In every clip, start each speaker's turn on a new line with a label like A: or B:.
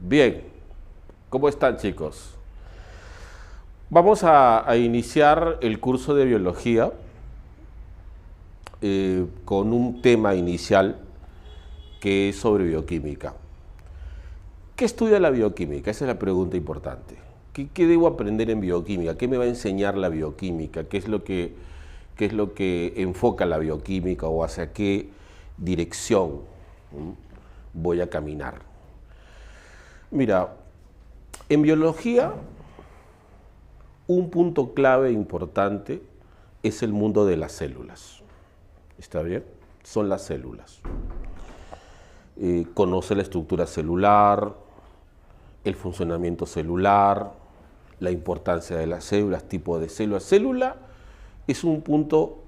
A: Bien, ¿cómo están, chicos? Vamos a iniciar el curso de biología con un tema inicial que es sobre bioquímica. ¿Qué estudia la bioquímica? Esa es la pregunta importante. ¿Qué debo aprender en bioquímica? ¿Qué me va a enseñar la bioquímica? ¿Qué es lo que enfoca la bioquímica o hacia qué dirección voy a caminar? Mira, en biología un punto clave importante es el mundo de las células. ¿Está bien? Son las células. Conoce la estructura celular, el funcionamiento celular, la importancia de las células, tipo de células. Célula es un punto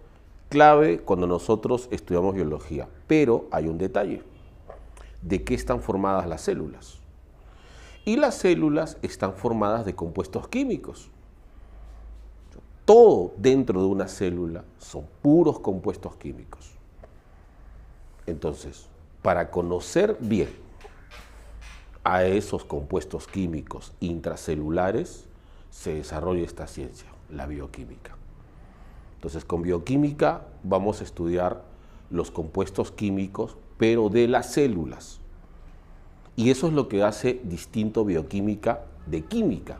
A: clave cuando nosotros estudiamos biología, pero hay un detalle. ¿De qué están formadas las células? Y las células están formadas de compuestos químicos. Todo dentro de una célula son puros compuestos químicos. Entonces, para conocer bien a esos compuestos químicos intracelulares, se desarrolla esta ciencia, la bioquímica. Entonces, con bioquímica vamos a estudiar los compuestos químicos, pero de las células. Y eso es lo que hace distinto bioquímica de química.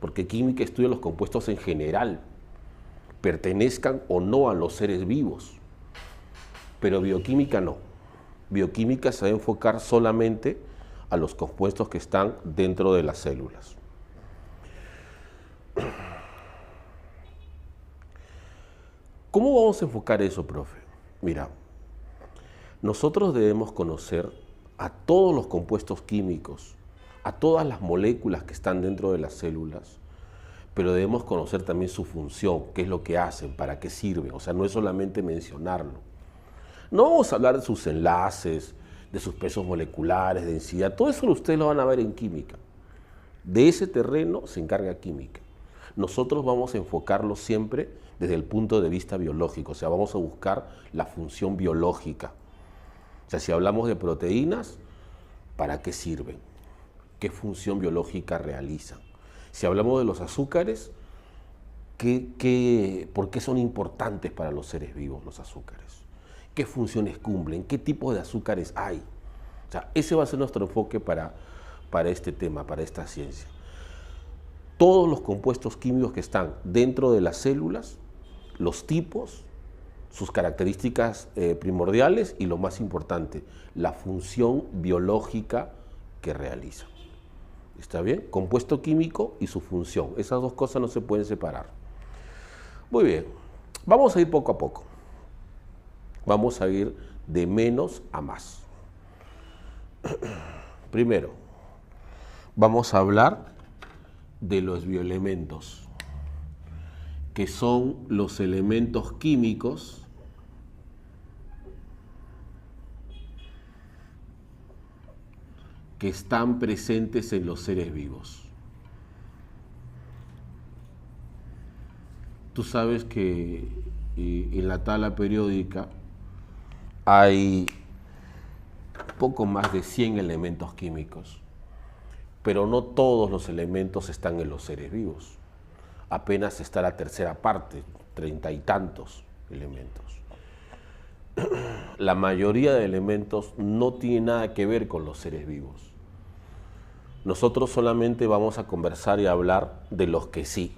A: Porque química estudia los compuestos en general, pertenezcan o no a los seres vivos. Pero bioquímica no. Bioquímica se va a enfocar solamente a los compuestos que están dentro de las células. ¿Cómo vamos a enfocar eso, profe? Mira, nosotros debemos conocer a todos los compuestos químicos, a todas las moléculas que están dentro de las células, pero debemos conocer también su función, qué es lo que hacen, para qué sirven. O sea, no es solamente mencionarlo. No vamos a hablar de sus enlaces, de sus pesos moleculares, densidad, todo eso ustedes lo van a ver en química. De ese terreno se encarga química. Nosotros vamos a enfocarlo siempre desde el punto de vista biológico, o sea, vamos a buscar la función biológica. O sea, si hablamos de proteínas, ¿para qué sirven? ¿Qué función biológica realizan? Si hablamos de los azúcares, ¿por qué son importantes para los seres vivos los azúcares? ¿Qué funciones cumplen? ¿Qué tipo de azúcares hay? O sea, ese va a ser nuestro enfoque para este tema, para esta ciencia. Todos los compuestos químicos que están dentro de las células, los tipos, sus características primordiales y lo más importante, la función biológica que realizan. ¿Está bien? Compuesto químico y su función. Esas dos cosas no se pueden separar. Muy bien. Vamos a ir poco a poco. Vamos a ir de menos a más. Primero, vamos a hablar de los bioelementos, que son los elementos químicos que están presentes en los seres vivos. Tú sabes que en la tabla periódica hay poco más de 100 elementos químicos, pero no todos los elementos están en los seres vivos. Apenas está la tercera parte, 30 y tantos elementos. La mayoría de elementos no tiene nada que ver con los seres vivos. Nosotros solamente vamos a conversar y hablar de los que sí.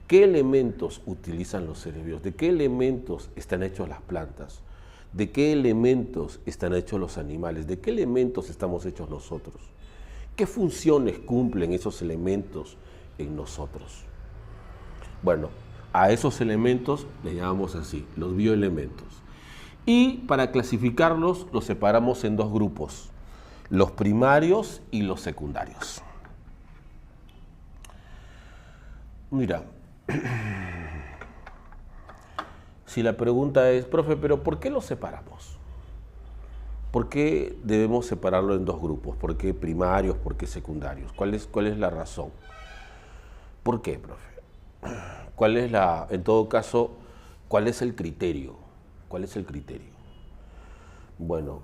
A: ¿Qué elementos utilizan los seres vivos? ¿De qué elementos están hechos las plantas? ¿De qué elementos están hechos los animales? ¿De qué elementos estamos hechos nosotros? ¿Qué funciones cumplen esos elementos en nosotros? Bueno, a esos elementos le llamamos así, los bioelementos. Y para clasificarlos los separamos en dos grupos, los primarios y los secundarios. Mira, si la pregunta es, profe, pero ¿por qué los separamos? ¿Por qué debemos separarlo en dos grupos? ¿Por qué primarios? ¿Por qué secundarios? ¿Cuál es la razón? ¿Por qué, profe? En todo caso, cuál es el criterio? ¿Cuál es el criterio? Bueno,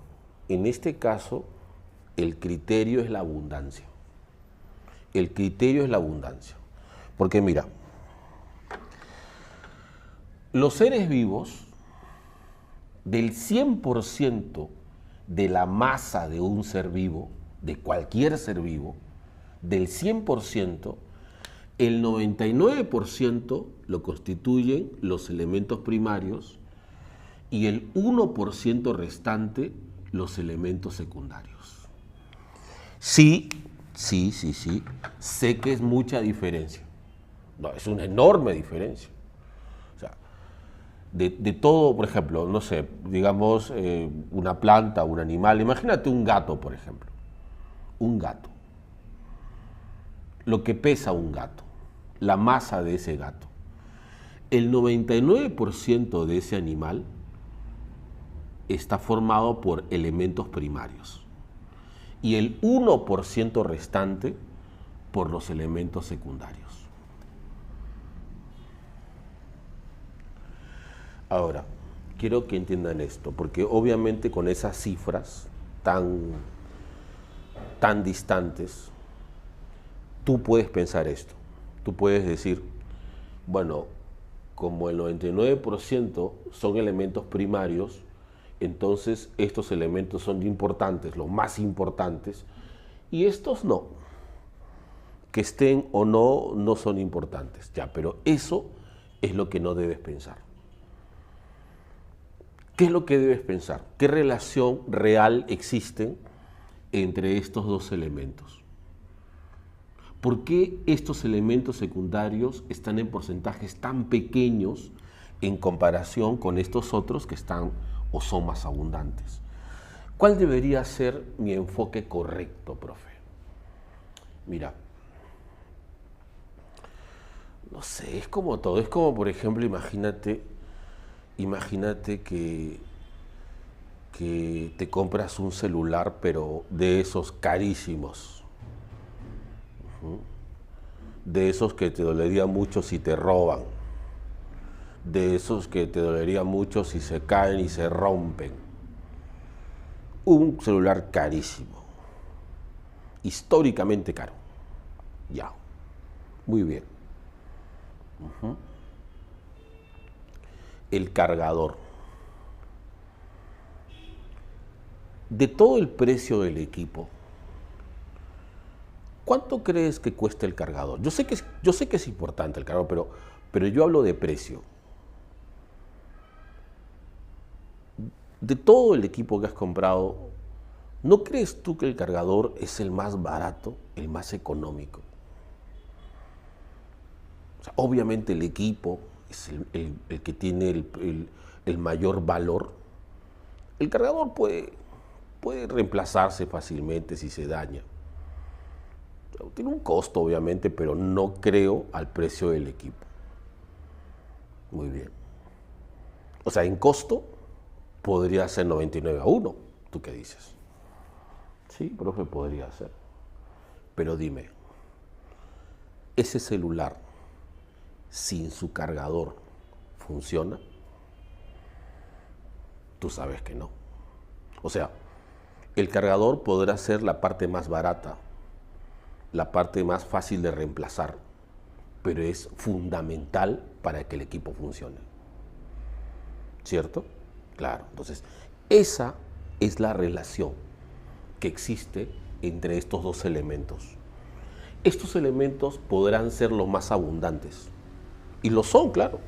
A: en este caso, El criterio es la abundancia. El criterio es la abundancia. Porque mira, los seres vivos, del 100% de la masa de un ser vivo, de cualquier ser vivo, del 100%, el 99% lo constituyen los elementos primarios y el 1% restante los elementos secundarios. Sí, sé que es mucha diferencia. No, es una enorme diferencia. O sea, de todo, por ejemplo, no sé, digamos una planta, un animal, imagínate un gato, por ejemplo. Un gato. Lo que pesa un gato, la masa de ese gato. El 99% de ese animal está formado por elementos primarios y el 1% restante por los elementos secundarios. Ahora, quiero que entiendan esto, porque obviamente con esas cifras tan distantes, tú puedes pensar esto. Tú puedes decir, bueno, como el 99% son elementos primarios, entonces estos elementos son importantes, los más importantes, y estos no. Que estén o no, no son importantes. Ya, pero eso es lo que no debes pensar. ¿Qué es lo que debes pensar? ¿Qué relación real existe entre estos dos elementos? ¿Por qué estos elementos secundarios están en porcentajes tan pequeños en comparación con estos otros que están o son más abundantes? ¿Cuál debería ser mi enfoque correcto, profe? Mira, no sé, es como todo. Es como, por ejemplo, imagínate que te compras un celular, pero de esos carísimos. De esos que te dolería mucho si te roban, de esos que te dolería mucho si se caen y se rompen. Un celular carísimo, históricamente caro. Ya, muy bien. El cargador. De todo el precio del equipo, ¿cuánto crees que cuesta el cargador? Yo sé que es importante el cargador, pero yo hablo de precio. De todo el equipo que has comprado, ¿no crees tú que el cargador es el más barato, el más económico? O sea, obviamente el equipo es el que tiene el mayor valor. El cargador puede reemplazarse fácilmente si se daña. Tiene un costo, obviamente, pero no creo al precio del equipo. Muy bien. O sea, en costo podría ser 99-1. ¿Tú qué dices? Sí, profe, podría ser. Pero dime, ¿ese celular sin su cargador funciona? Tú sabes que no. O sea, el cargador podrá ser la parte más barata, la parte más fácil de reemplazar, pero es fundamental para que el equipo funcione. ¿Cierto? Claro. Entonces, esa es la relación que existe entre estos dos elementos. Estos elementos podrán ser los más abundantes, y lo son, claro,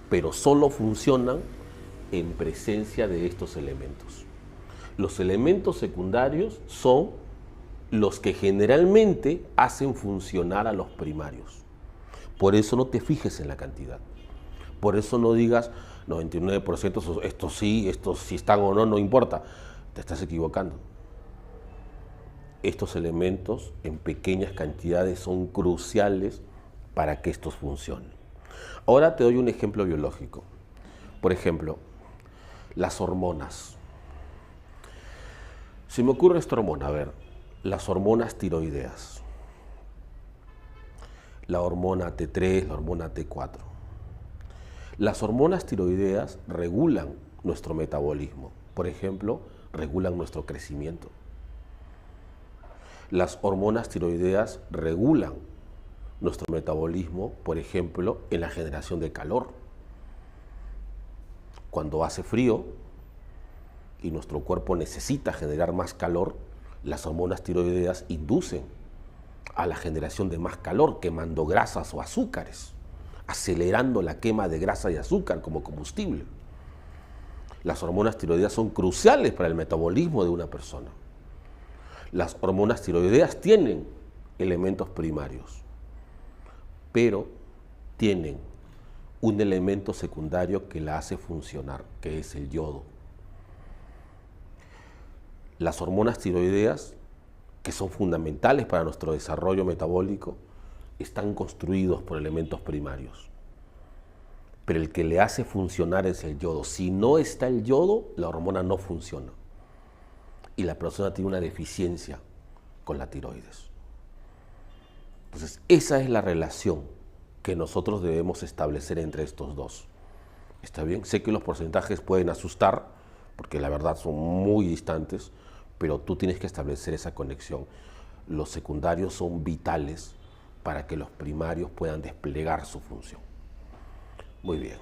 A: pero solo funcionan en presencia de estos elementos. Los elementos secundarios son los que generalmente hacen funcionar a los primarios. Por eso no te fijes en la cantidad. Por eso no digas 99%, estos sí están o no, no importa. Te estás equivocando. Estos elementos en pequeñas cantidades son cruciales para que estos funcionen. Ahora te doy un ejemplo biológico. Por ejemplo, las hormonas. Se me ocurre esta hormona, a ver, las hormonas tiroideas, la hormona T3, la hormona T4. Las hormonas tiroideas regulan nuestro metabolismo, por ejemplo, regulan nuestro crecimiento. Las hormonas tiroideas regulan nuestro metabolismo, por ejemplo, en la generación de calor. Cuando hace frío y nuestro cuerpo necesita generar más calor, las hormonas tiroideas inducen a la generación de más calor, quemando grasas o azúcares, acelerando la quema de grasa y azúcar como combustible. Las hormonas tiroideas son cruciales para el metabolismo de una persona. Las hormonas tiroideas tienen elementos primarios, pero tienen un elemento secundario que la hace funcionar, que es el yodo. Las hormonas tiroideas, que son fundamentales para nuestro desarrollo metabólico, están construidos por elementos primarios. Pero el que le hace funcionar es el yodo. Si no está el yodo, la hormona no funciona. Y la persona tiene una deficiencia con la tiroides. Entonces, esa es la relación que nosotros debemos establecer entre estos dos. ¿Está bien? Sé que los porcentajes pueden asustar, porque la verdad son muy distantes, pero tú tienes que establecer esa conexión. Los secundarios son vitales para que los primarios puedan desplegar su función. Muy bien.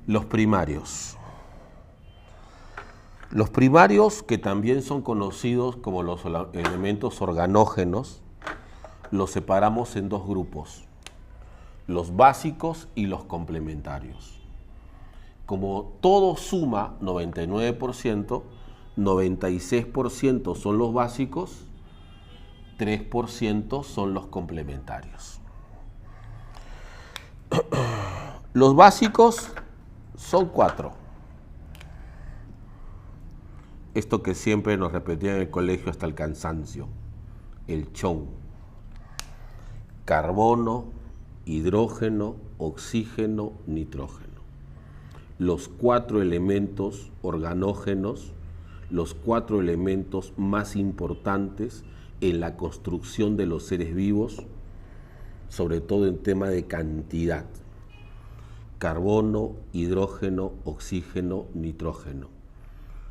A: Los primarios. Los primarios, que también son conocidos como los elementos organógenos, los separamos en dos grupos, los básicos y los complementarios. Como todo suma 99%, 96% son los básicos, 3% son los complementarios. Los básicos son 4. Esto que siempre nos repetían en el colegio hasta el cansancio. El CHON. Carbono, hidrógeno, oxígeno, nitrógeno. Los 4 elementos organógenos, los 4 elementos más importantes en la construcción de los seres vivos, sobre todo en tema de cantidad. Carbono, hidrógeno, oxígeno, nitrógeno.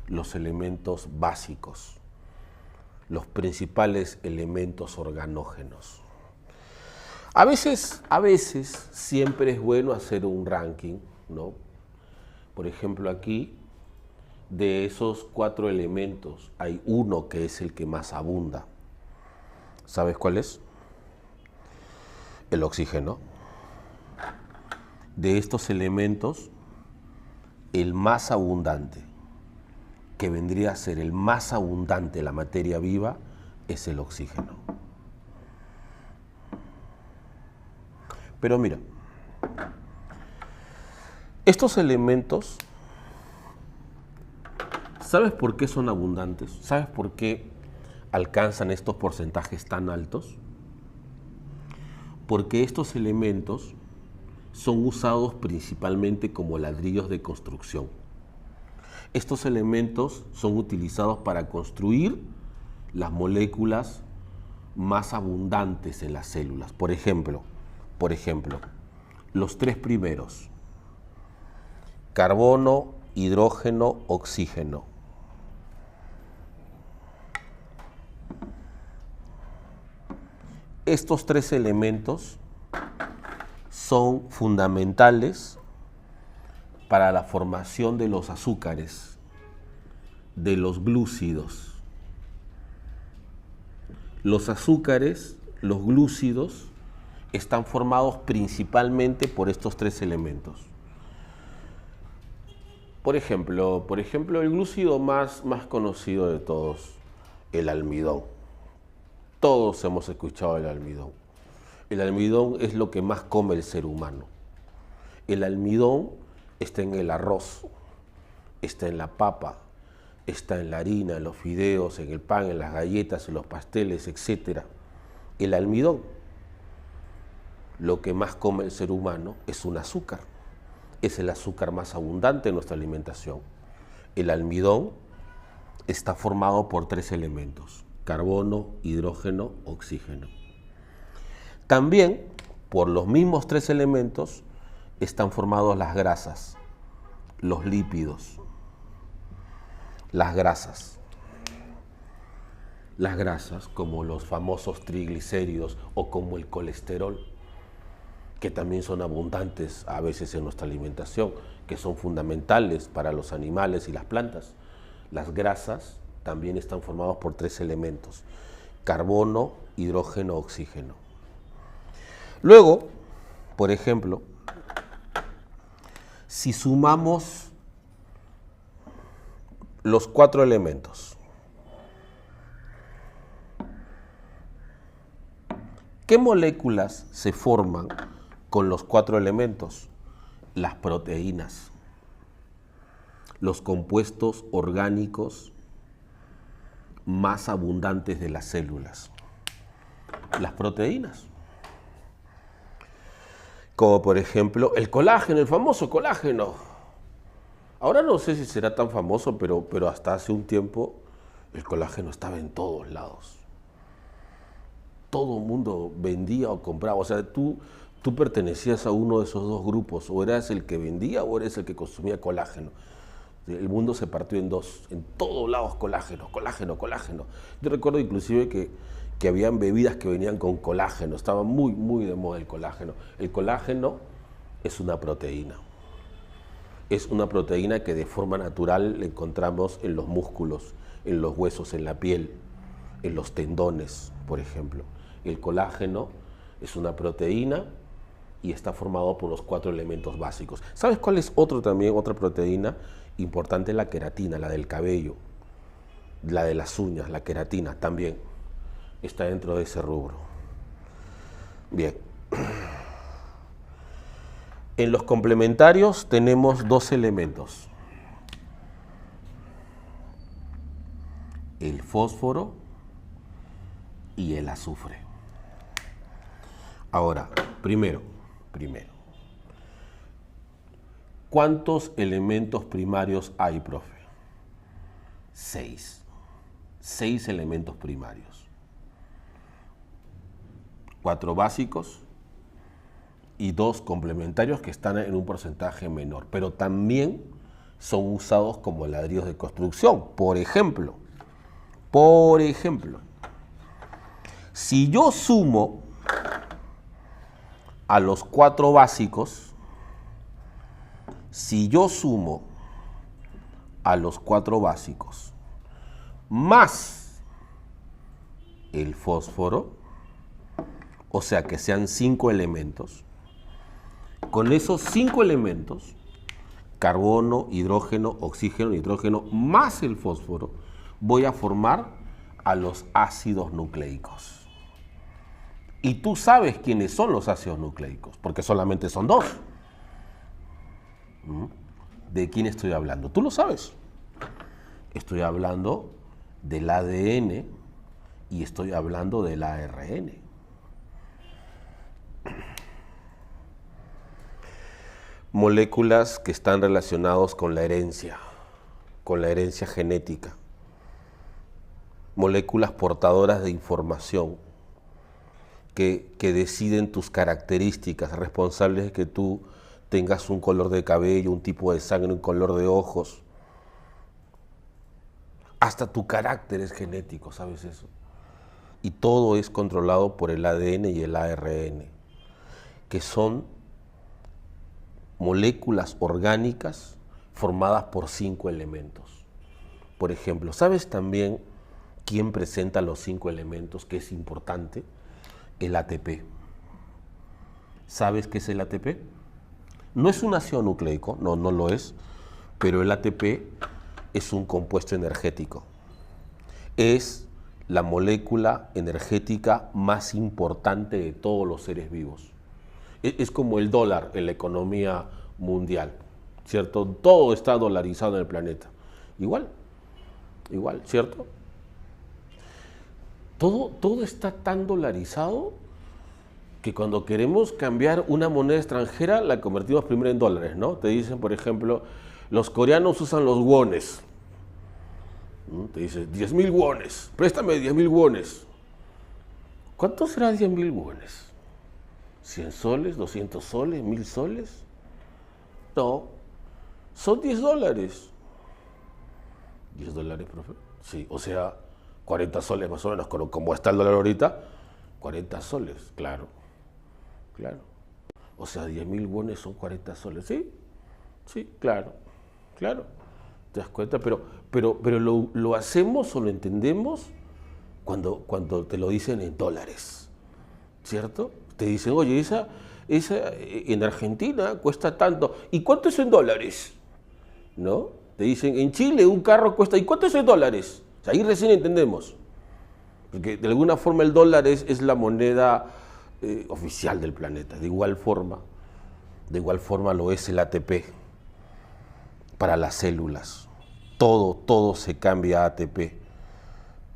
A: Los elementos básicos, los principales elementos organógenos. A veces siempre es bueno hacer un ranking, ¿no? Por ejemplo, aquí, de esos 4 elementos, hay uno que es el que más abunda. ¿Sabes cuál es? El oxígeno. De estos elementos, el más abundante, que vendría a ser el más abundante en la materia viva, es el oxígeno. Pero mira, estos elementos, ¿sabes por qué son abundantes? ¿Sabes por qué alcanzan estos porcentajes tan altos? Porque estos elementos son usados principalmente como ladrillos de construcción. Estos elementos son utilizados para construir las moléculas más abundantes en las células. Por ejemplo, los 3 primeros: carbono, hidrógeno, oxígeno. Estos 3 elementos son fundamentales para la formación de los azúcares, de los glúcidos. Los azúcares, los glúcidos, están formados principalmente por estos 3 elementos. Por ejemplo, el glúcido más conocido de todos, el almidón. Todos hemos escuchado el almidón. El almidón es lo que más come el ser humano. El almidón está en el arroz, está en la papa, está en la harina, en los fideos, en el pan, en las galletas, en los pasteles, etc. El almidón, lo que más come el ser humano, es un azúcar. Es el azúcar más abundante en nuestra alimentación. El almidón está formado por 3 elementos: carbono, hidrógeno, oxígeno. También, por los mismos 3 elementos, están formados las grasas, los lípidos. Las grasas. Las grasas, como los famosos triglicéridos o como el colesterol, que también son abundantes a veces en nuestra alimentación, que son fundamentales para los animales y las plantas. Las grasas también están formadas por 3 elementos: carbono, hidrógeno, oxígeno. Luego, por ejemplo, si sumamos los 4 elementos, ¿qué moléculas se forman con los 4 elementos? Las proteínas, los compuestos orgánicos más abundantes de las células. Las proteínas. Como por ejemplo el colágeno, el famoso colágeno. Ahora no sé si será tan famoso, pero hasta hace un tiempo el colágeno estaba en todos lados. Todo el mundo vendía o compraba. O sea, tú pertenecías a uno de esos dos grupos. O eras el que vendía o eres el que consumía colágeno. El mundo se partió en dos. En todos lados colágeno, colágeno, colágeno. Yo recuerdo inclusive que habían bebidas que venían con colágeno. Estaba muy, muy de moda el colágeno. El colágeno es una proteína. Es una proteína que de forma natural la encontramos en los músculos, en los huesos, en la piel, en los tendones, por ejemplo. El colágeno es una proteína y está formado por los 4 elementos básicos. ¿Sabes cuál es otra proteína importante? La queratina, la del cabello, la de las uñas, la queratina también está dentro de ese rubro. Bien. En los complementarios tenemos 2 elementos: el fósforo y el azufre. Ahora, primero, ¿cuántos elementos primarios hay, profe? 6. 6 elementos primarios. 4 básicos y 2 complementarios que están en un porcentaje menor, pero también son usados como ladrillos de construcción. Por ejemplo, si yo sumo a los 4 básicos, más el fósforo, o sea que sean 5 elementos, con esos 5 elementos, carbono, hidrógeno, oxígeno, nitrógeno, más el fósforo, voy a formar a los ácidos nucleicos. Y tú sabes quiénes son los ácidos nucleicos, porque solamente son 2. ¿De quién estoy hablando? Tú lo sabes. Estoy hablando del ADN y estoy hablando del ARN. Moléculas que están relacionadas con la herencia genética. Moléculas portadoras de información que deciden tus características, responsables de que tú tengas un color de cabello, un tipo de sangre, un color de ojos. Hasta tu carácter es genético, ¿sabes eso? Y todo es controlado por el ADN y el ARN, que son moléculas orgánicas formadas por 5 elementos. Por ejemplo, ¿sabes también quién presenta los 5 elementos, que es importante? El ATP. ¿Sabes qué es el ATP? No es un ácido nucleico, no lo es, pero el ATP es un compuesto energético. Es la molécula energética más importante de todos los seres vivos. Es como el dólar en la economía mundial, ¿cierto? Todo está dolarizado en el planeta. Igual, ¿cierto? Todo está tan dolarizado que cuando queremos cambiar una moneda extranjera la convertimos primero en dólares, ¿no? Te dicen, por ejemplo, los coreanos usan los wones. Te dicen 10.000 wones, préstame 10.000 wones. ¿Cuánto será 10.000 wones? ¿100 soles? ¿200 soles? ¿1000 soles? No, son $10. $10, profe. Sí, o sea, 40 soles más o menos, como está el dólar ahorita, 40 soles, claro, claro. O sea, 10.000 wones son 40 soles, ¿sí? Sí, claro, claro. ¿Te das cuenta? Pero lo hacemos o lo entendemos cuando te lo dicen en dólares, ¿cierto? Te dicen, oye, esa en Argentina cuesta tanto. ¿Y cuánto es en dólares? ¿No? Te dicen, en Chile un carro cuesta, ¿y cuánto es en dólares? O sea, ahí recién entendemos. Porque de alguna forma el dólar es la moneda oficial del planeta. De igual forma lo es el ATP para las células. Todo se cambia a ATP,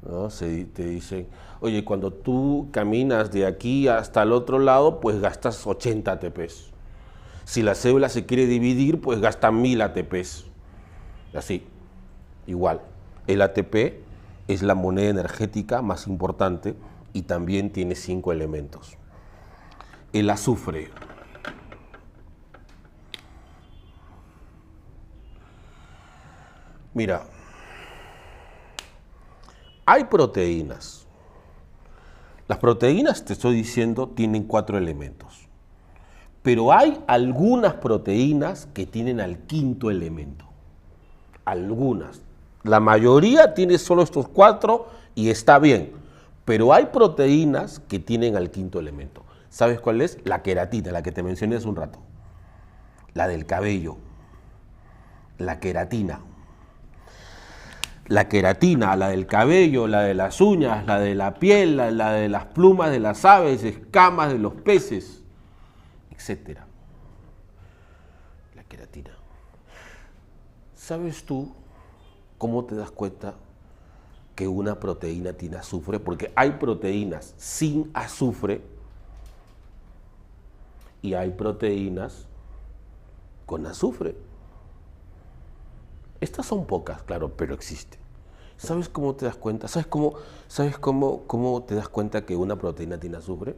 A: ¿no? Te dicen, oye, cuando tú caminas de aquí hasta el otro lado, pues gastas 80 ATPs. Si la célula se quiere dividir, pues gasta 1000 ATPs. Así, igual. El ATP es la moneda energética más importante y también tiene 5 elementos. El azufre. Mira, hay proteínas. Las proteínas, te estoy diciendo, tienen 4 elementos. Pero hay algunas proteínas que tienen al 5.º elemento. Algunas. La mayoría tiene solo estos 4 y está bien. Pero hay proteínas que tienen al 5.º elemento. ¿Sabes cuál es? La queratina, la que te mencioné hace un rato. La del cabello. La queratina. La queratina, la del cabello, la de las uñas, la de la piel, la de las plumas de las aves, escamas de los peces, etc. La queratina. ¿Sabes tú cómo te das cuenta que una proteína tiene azufre? Porque hay proteínas sin azufre y hay proteínas con azufre. Estas son pocas, claro, pero existen. ¿Sabes cómo te das cuenta? ¿Sabes cómo te das cuenta que una proteína tiene azufre?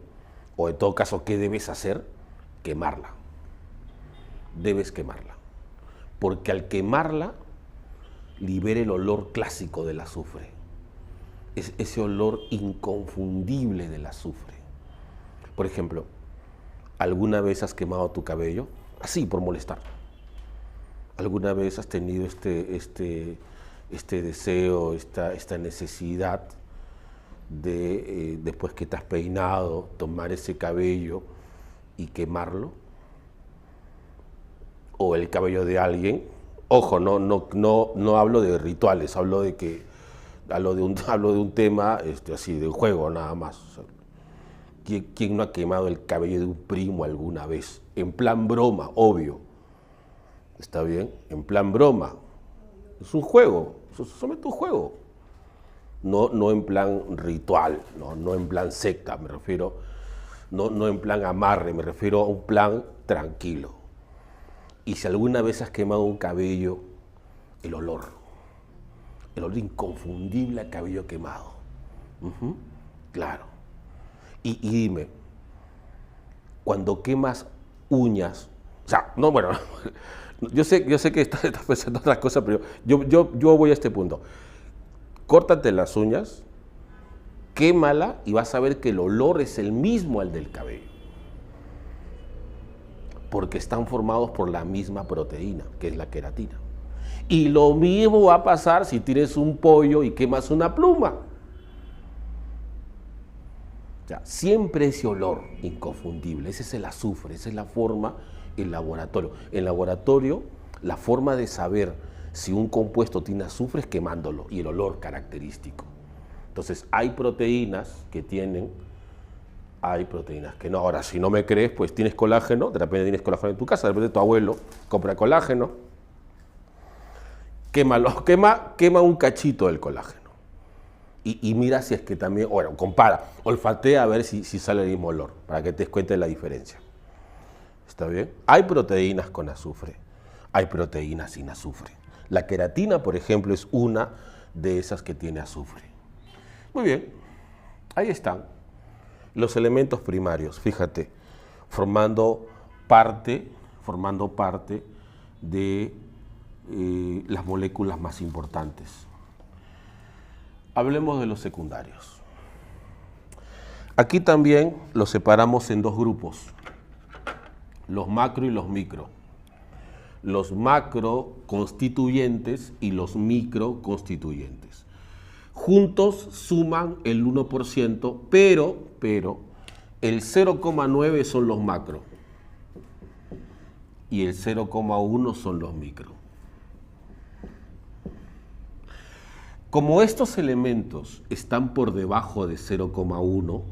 A: O en todo caso, ¿qué debes hacer? Quemarla. Debes quemarla. Porque al quemarla, libera el olor clásico del azufre. Es ese olor inconfundible del azufre. Por ejemplo, ¿alguna vez has quemado tu cabello? Así, por molestar. ¿Alguna vez has tenido este deseo, esta necesidad de, después que te has peinado, tomar ese cabello y quemarlo? O el cabello de alguien. Ojo, no hablo de rituales, hablo de un tema así, de juego nada más. O sea, ¿quién no ha quemado el cabello de un primo alguna vez? En plan broma, obvio. ¿Está bien? En plan broma. Es un juego, es solamente un juego. No en plan ritual, no en plan secta, me refiero, no en plan amarre, me refiero a un plan tranquilo. Y si alguna vez has quemado un cabello, el olor inconfundible a cabello quemado. Claro. Y dime, cuando quemas uñas, o sea, no, bueno, yo sé que estás pensando otras cosas, pero yo voy a este punto. Córtate las uñas, quémala y vas a ver que el olor es el mismo al del cabello. Porque están formados por la misma proteína, que es la queratina. Y lo mismo va a pasar si tienes un pollo y quemas una pluma. O sea, siempre ese olor inconfundible, ese es el azufre, esa es la forma en laboratorio. En laboratorio, la forma de saber si un compuesto tiene azufre es quemándolo y el olor característico. Entonces, hay proteínas que tienen, hay proteínas que no. Ahora, si no me crees, pues tienes colágeno, de repente tienes colágeno en tu casa, de repente tu abuelo compra colágeno, quema un cachito del colágeno. Y mira si es que también, bueno, compara, olfatea a ver si sale el mismo olor, para que te des cuenta de la diferencia. ¿Está bien? Hay proteínas con azufre, hay proteínas sin azufre. La queratina, por ejemplo, es una de esas que tiene azufre. Muy bien, ahí están los elementos primarios, fíjate, formando parte de las moléculas más importantes. Hablemos de los secundarios. Aquí también los separamos en dos grupos, los macro y los micro. Los macro constituyentes y los micro constituyentes. Juntos suman el 1%, pero el 0,9 son los macro y el 0,1 son los micro. Como estos elementos están por debajo de 0,1,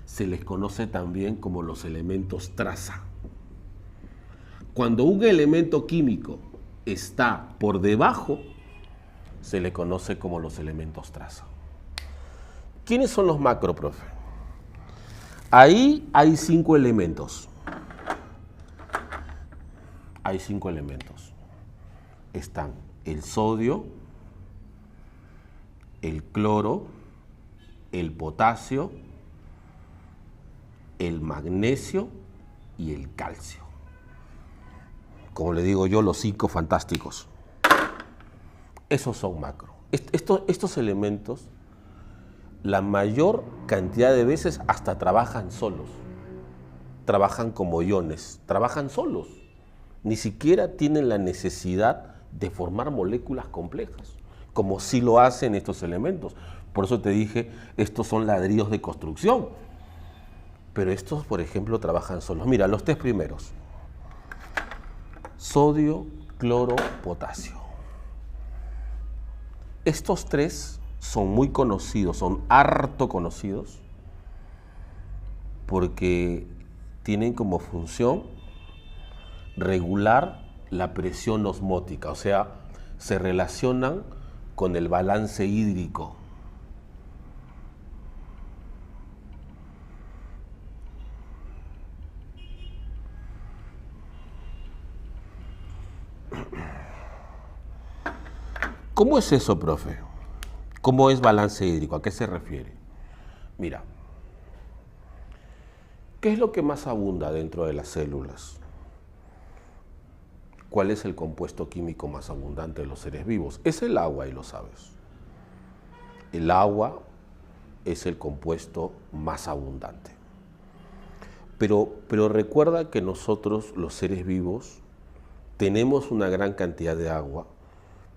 A: se les conoce también como los elementos traza. Cuando un elemento químico está por debajo, se le conoce como los elementos traza. ¿Quiénes son los macro, profe? Ahí hay 5 elementos. Hay 5 elementos. Están el sodio, el cloro, el potasio, el magnesio y el calcio. Como le digo yo, los 5 fantásticos. Esos son macro. Estos elementos, la mayor cantidad de veces hasta trabajan solos. Trabajan como iones, trabajan solos. Ni siquiera tienen la necesidad de formar moléculas complejas, como sí lo hacen estos elementos. Por eso te dije, estos son ladrillos de construcción. Pero estos, por ejemplo, trabajan solos. Mira, los 3 primeros. Sodio, cloro, potasio. Estos 3 son muy conocidos, son harto conocidos, porque tienen como función regular la presión osmótica, o sea, se relacionan con el balance hídrico. ¿Cómo es eso, profe? ¿Cómo es balance hídrico? ¿A qué se refiere? Mira, ¿qué es lo que más abunda dentro de las células? ¿Cuál es el compuesto químico más abundante de los seres vivos? Es el agua, y lo sabes. El agua es el compuesto más abundante. Pero recuerda que nosotros, los seres vivos, tenemos una gran cantidad de agua,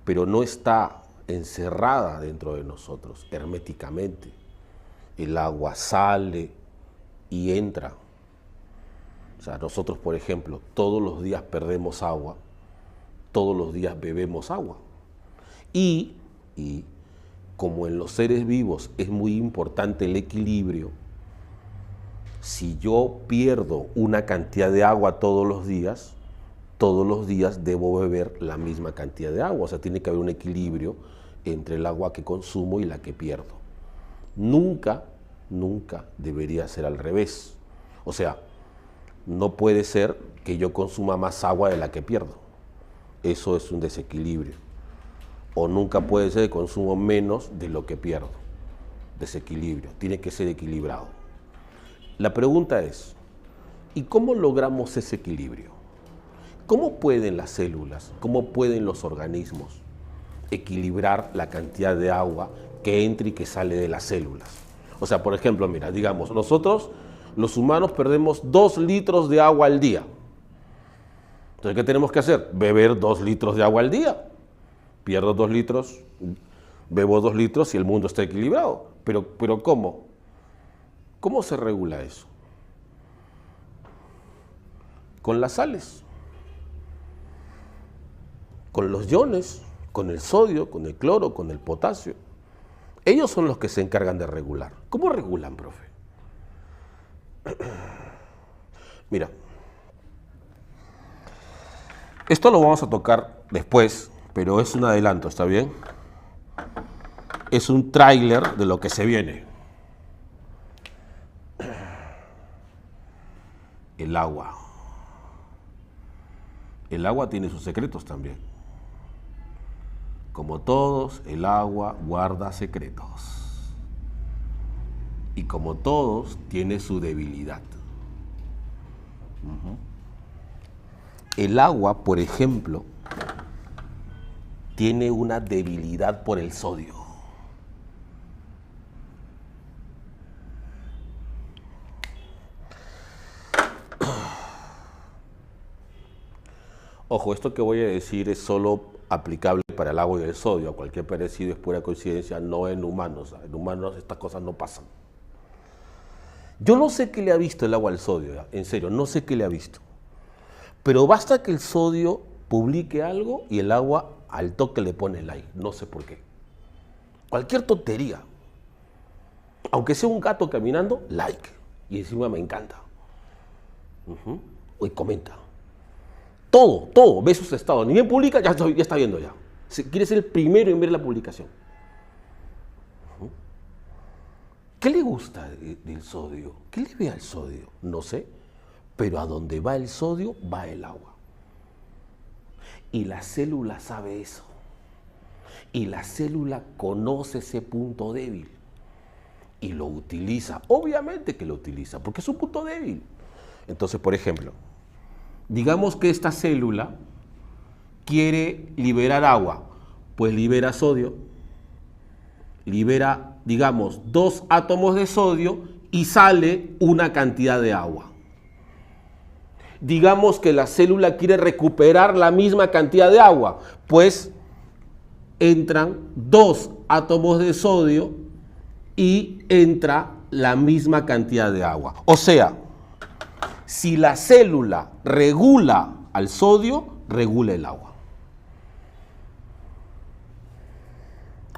A: pero no está encerrada dentro de nosotros herméticamente. El agua sale y entra. O sea, nosotros, por ejemplo, todos los días perdemos agua, todos los días bebemos agua. Y como en los seres vivos es muy importante el equilibrio, si yo pierdo una cantidad de agua todos los días debo beber la misma cantidad de agua. O sea, tiene que haber un equilibrio entre el agua que consumo y la que pierdo. Nunca debería ser al revés. O sea, no puede ser que yo consuma más agua de la que pierdo. Eso es un desequilibrio. O nunca puede ser que consumo menos de lo que pierdo. Desequilibrio. Tiene que ser equilibrado. La pregunta es, ¿y cómo logramos ese equilibrio? ¿Cómo pueden las células, cómo pueden los organismos equilibrar la cantidad de agua que entra y que sale de las células? O sea, por ejemplo, mira, digamos, nosotros, los humanos, perdemos 2 litros de agua al día. Entonces, ¿qué tenemos que hacer? Beber 2 litros de agua al día. Pierdo 2 litros, bebo 2 litros y el mundo está equilibrado. Pero ¿cómo? ¿Cómo se regula eso? Con las sales, con los iones, con el sodio, con el cloro, con el potasio. Ellos son los que se encargan de regular. ¿Cómo regulan, profe? Mira, esto lo vamos a tocar después, pero es un adelanto, ¿está bien? Es un tráiler de lo que se viene. El agua. El agua tiene sus secretos también. Como todos, el agua guarda secretos. Y como todos, tiene su debilidad. El agua, por ejemplo, tiene una debilidad por el sodio. Ojo, esto que voy a decir es solo aplicable para el agua y el sodio. Cualquier parecido es pura coincidencia, no en humanos. En humanos estas cosas no pasan. Yo no sé qué le ha visto el agua al sodio, ¿ya? En serio, no sé qué le ha visto. Pero basta que el sodio publique algo y el agua al toque le pone like. No sé por qué. Cualquier tontería. Aunque sea un gato caminando, like. Y encima me encanta. Y comenta. Todo. Ve sus estados. Ni bien publica, ya está viendo ya. Quiere ser el primero en ver la publicación. ¿Qué le gusta del sodio? ¿Qué le ve al sodio? No sé. Pero a donde va el sodio, va el agua. Y la célula sabe eso. Y la célula conoce ese punto débil. Y lo utiliza. Obviamente que lo utiliza, porque es un punto débil. Entonces, por ejemplo, digamos que esta célula quiere liberar agua. Pues libera sodio. Libera, digamos, 2 átomos de sodio y sale una cantidad de agua. Digamos que la célula quiere recuperar la misma cantidad de agua, pues entran 2 átomos de sodio y entra la misma cantidad de agua. O sea, si la célula regula al sodio, regula el agua.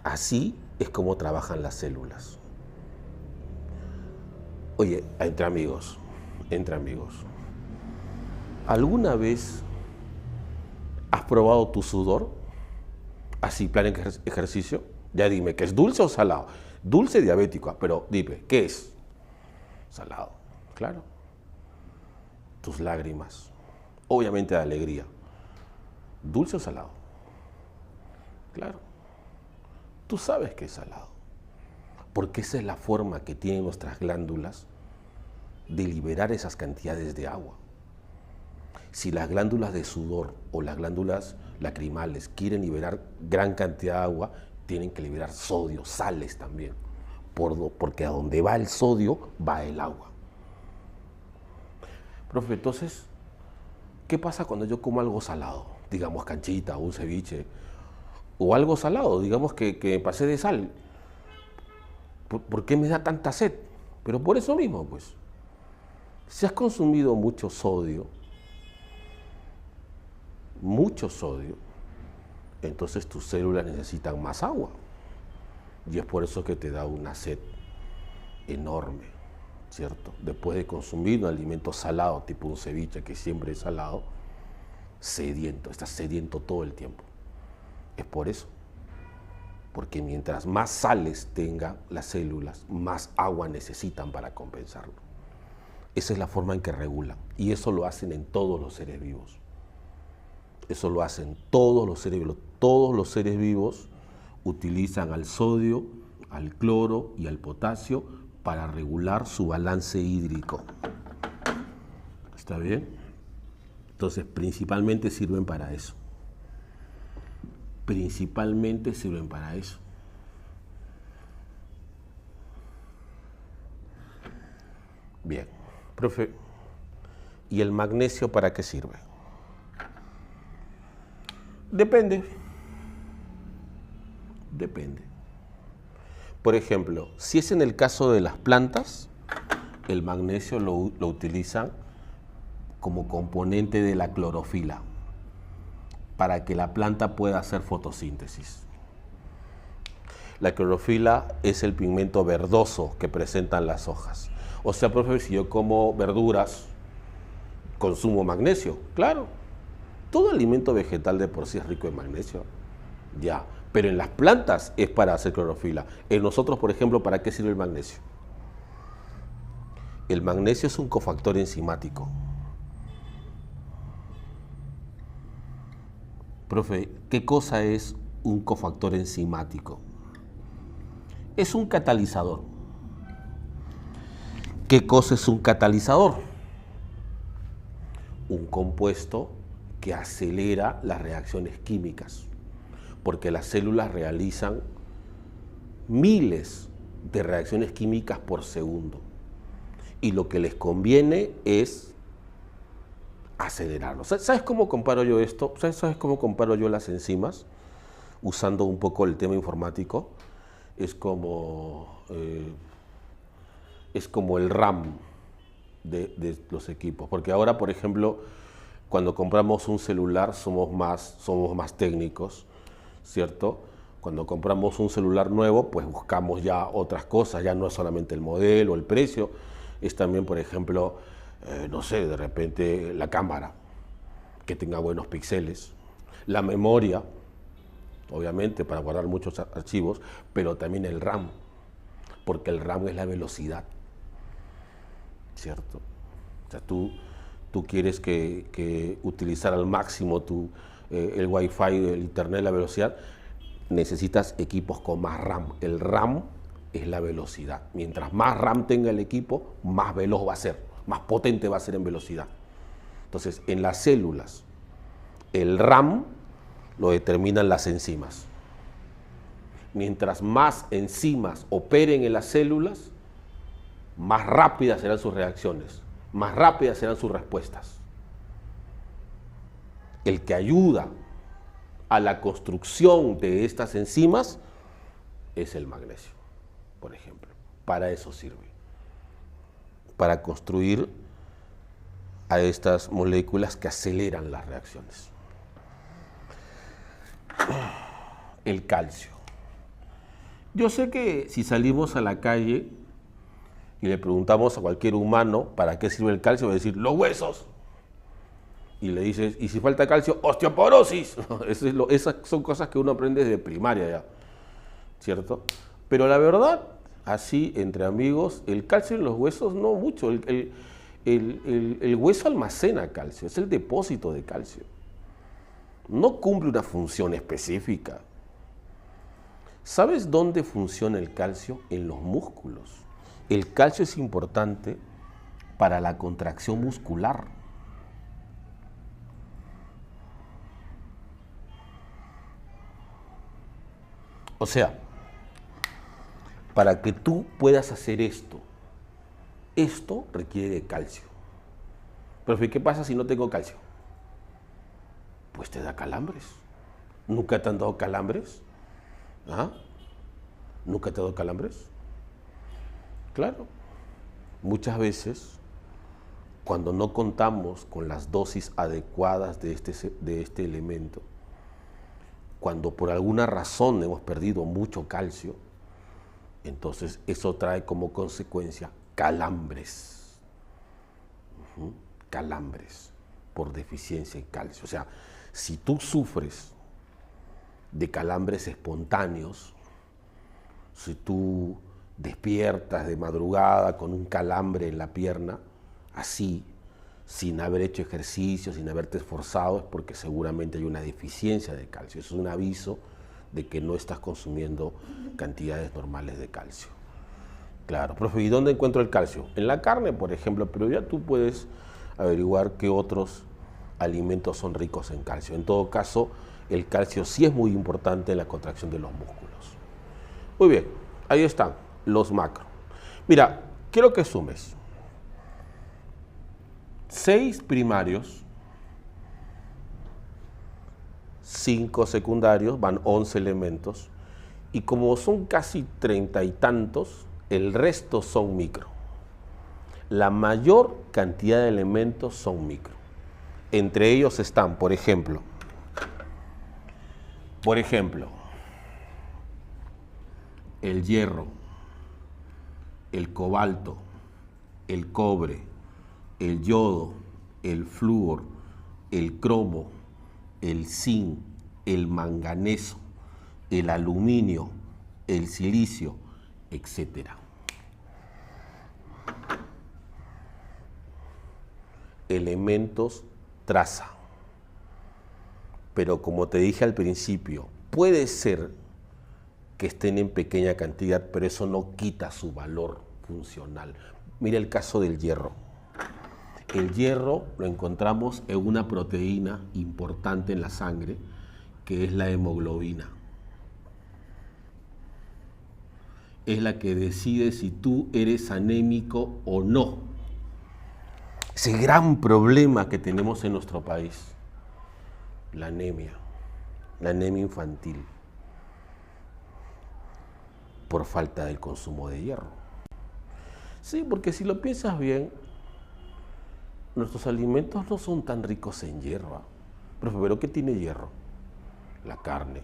A: Así es como trabajan las células. Oye, entre amigos, ¿alguna vez has probado tu sudor? Así, plan ejercicio. Ya dime, ¿que es dulce o salado? Dulce diabético, pero dime, ¿qué es? Salado, claro. Tus lágrimas, obviamente de alegría. ¿Dulce o salado? Claro. Tú sabes que es salado, porque esa es la forma que tienen nuestras glándulas de liberar esas cantidades de agua. Si las glándulas de sudor o las glándulas lacrimales quieren liberar gran cantidad de agua, tienen que liberar sodio, sales también, porque a donde va el sodio va el agua. Profe, entonces, ¿qué pasa cuando yo como algo salado? Digamos canchita o un ceviche, o algo salado, digamos que pasé de sal. ¿Por qué me da tanta sed? Pero por eso mismo, pues. Si has consumido mucho sodio, entonces tus células necesitan más agua. Y es por eso que te da una sed enorme, ¿cierto? Después de consumir un alimento salado, tipo un ceviche que siempre es salado, sediento, estás sediento todo el tiempo. Es por eso. Porque mientras más sales tengan las células, más agua necesitan para compensarlo. Esa es la forma en que regulan. Y eso lo hacen en todos los seres vivos. Eso lo hacen todos los seres vivos. Todos los seres vivos utilizan al sodio, al cloro y al potasio para regular su balance hídrico. ¿Está bien? Entonces, principalmente sirven para eso. Principalmente sirven para eso. Bien, profe, ¿y el magnesio para qué sirve? Depende. Por ejemplo, si es en el caso de las plantas, el magnesio lo utilizan como componente de la clorofila, para que la planta pueda hacer fotosíntesis. La clorofila es el pigmento verdoso que presentan las hojas. O sea, profe, si yo como verduras, consumo magnesio. Claro, todo alimento vegetal de por sí es rico en magnesio. Ya, pero en las plantas es para hacer clorofila. En nosotros, por ejemplo, ¿para qué sirve el magnesio? El magnesio es un cofactor enzimático. Profe, ¿qué cosa es un cofactor enzimático? Es un catalizador. ¿Qué cosa es un catalizador? Un compuesto que acelera las reacciones químicas, porque las células realizan miles de reacciones químicas por segundo. Y lo que les conviene es acelerarlo. ¿Sabes cómo comparo yo esto? ¿Sabes cómo comparo yo las enzimas? Usando un poco el tema informático, es como el RAM de los equipos. Porque ahora, por ejemplo, cuando compramos un celular somos más técnicos, ¿cierto? Cuando compramos un celular nuevo, pues buscamos ya otras cosas, ya no es solamente el modelo, el precio, es también, por ejemplo, no sé, de repente la cámara, que tenga buenos píxeles, la memoria, obviamente para guardar muchos archivos, pero también el RAM, porque el RAM es la velocidad, ¿cierto? O sea, tú quieres que utilizar al máximo el Wi-Fi, el Internet, la velocidad, necesitas equipos con más RAM. El RAM es la velocidad. Mientras más RAM tenga el equipo, más veloz va a ser, más potente va a ser en velocidad. Entonces, en las células, el RAM lo determinan las enzimas. Mientras más enzimas operen en las células, más rápidas serán sus reacciones, más rápidas serán sus respuestas. El que ayuda a la construcción de estas enzimas es el magnesio, por ejemplo. Para eso sirve, para construir a estas moléculas que aceleran las reacciones. El calcio. Yo sé que si salimos a la calle y le preguntamos a cualquier humano para qué sirve el calcio, va a decir, los huesos. Y le dices, y si falta calcio, osteoporosis. Esas son cosas que uno aprende desde primaria ya, ¿cierto? Pero la verdad, así entre amigos, el calcio en los huesos no mucho. El hueso almacena calcio, es el depósito de calcio. No cumple una función específica. ¿Sabes dónde funciona el calcio? En los músculos. El calcio es importante para la contracción muscular. O sea, para que tú puedas hacer esto requiere de calcio. Pero ¿qué pasa si no tengo calcio? Pues te da calambres. ¿Nunca te han dado calambres? ¿Ah? ¿Nunca te ha dado calambres? Claro. Muchas veces, cuando no contamos con las dosis adecuadas de este elemento, cuando por alguna razón hemos perdido mucho calcio, entonces eso trae como consecuencia calambres. Calambres por deficiencia en calcio. O sea, si tú sufres de calambres espontáneos, si tú despiertas de madrugada con un calambre en la pierna, así, sin haber hecho ejercicio, sin haberte esforzado, es porque seguramente hay una deficiencia de calcio. Eso es un aviso de que no estás consumiendo cantidades normales de calcio. Claro, profe, ¿y dónde encuentro el calcio? En la carne, por ejemplo, pero ya tú puedes averiguar qué otros alimentos son ricos en calcio. En todo caso, el calcio sí es muy importante en la contracción de los músculos. Muy bien, ahí están los macros. Mira, quiero que sumes 6 primarios, 5 secundarios, van 11 elementos, y como son casi 30 y tantos, el resto son micro. La mayor cantidad de elementos son micro. Entre ellos están, por ejemplo, el hierro, el cobalto, el cobre, el yodo, el flúor, el cromo, el zinc, el manganeso, el aluminio, el silicio, etc. Elementos traza. Pero como te dije al principio, puede ser que estén en pequeña cantidad, pero eso no quita su valor funcional. Mira el caso del hierro. El hierro lo encontramos en una proteína importante en la sangre, que es la hemoglobina. Es la que decide si tú eres anémico o no. ese gran problema que tenemos en nuestro país, la anemia infantil, por falta del consumo de hierro. Sí, porque si lo piensas bien, nuestros alimentos no son tan ricos en hierro. Pero ¿qué tiene hierro? La carne.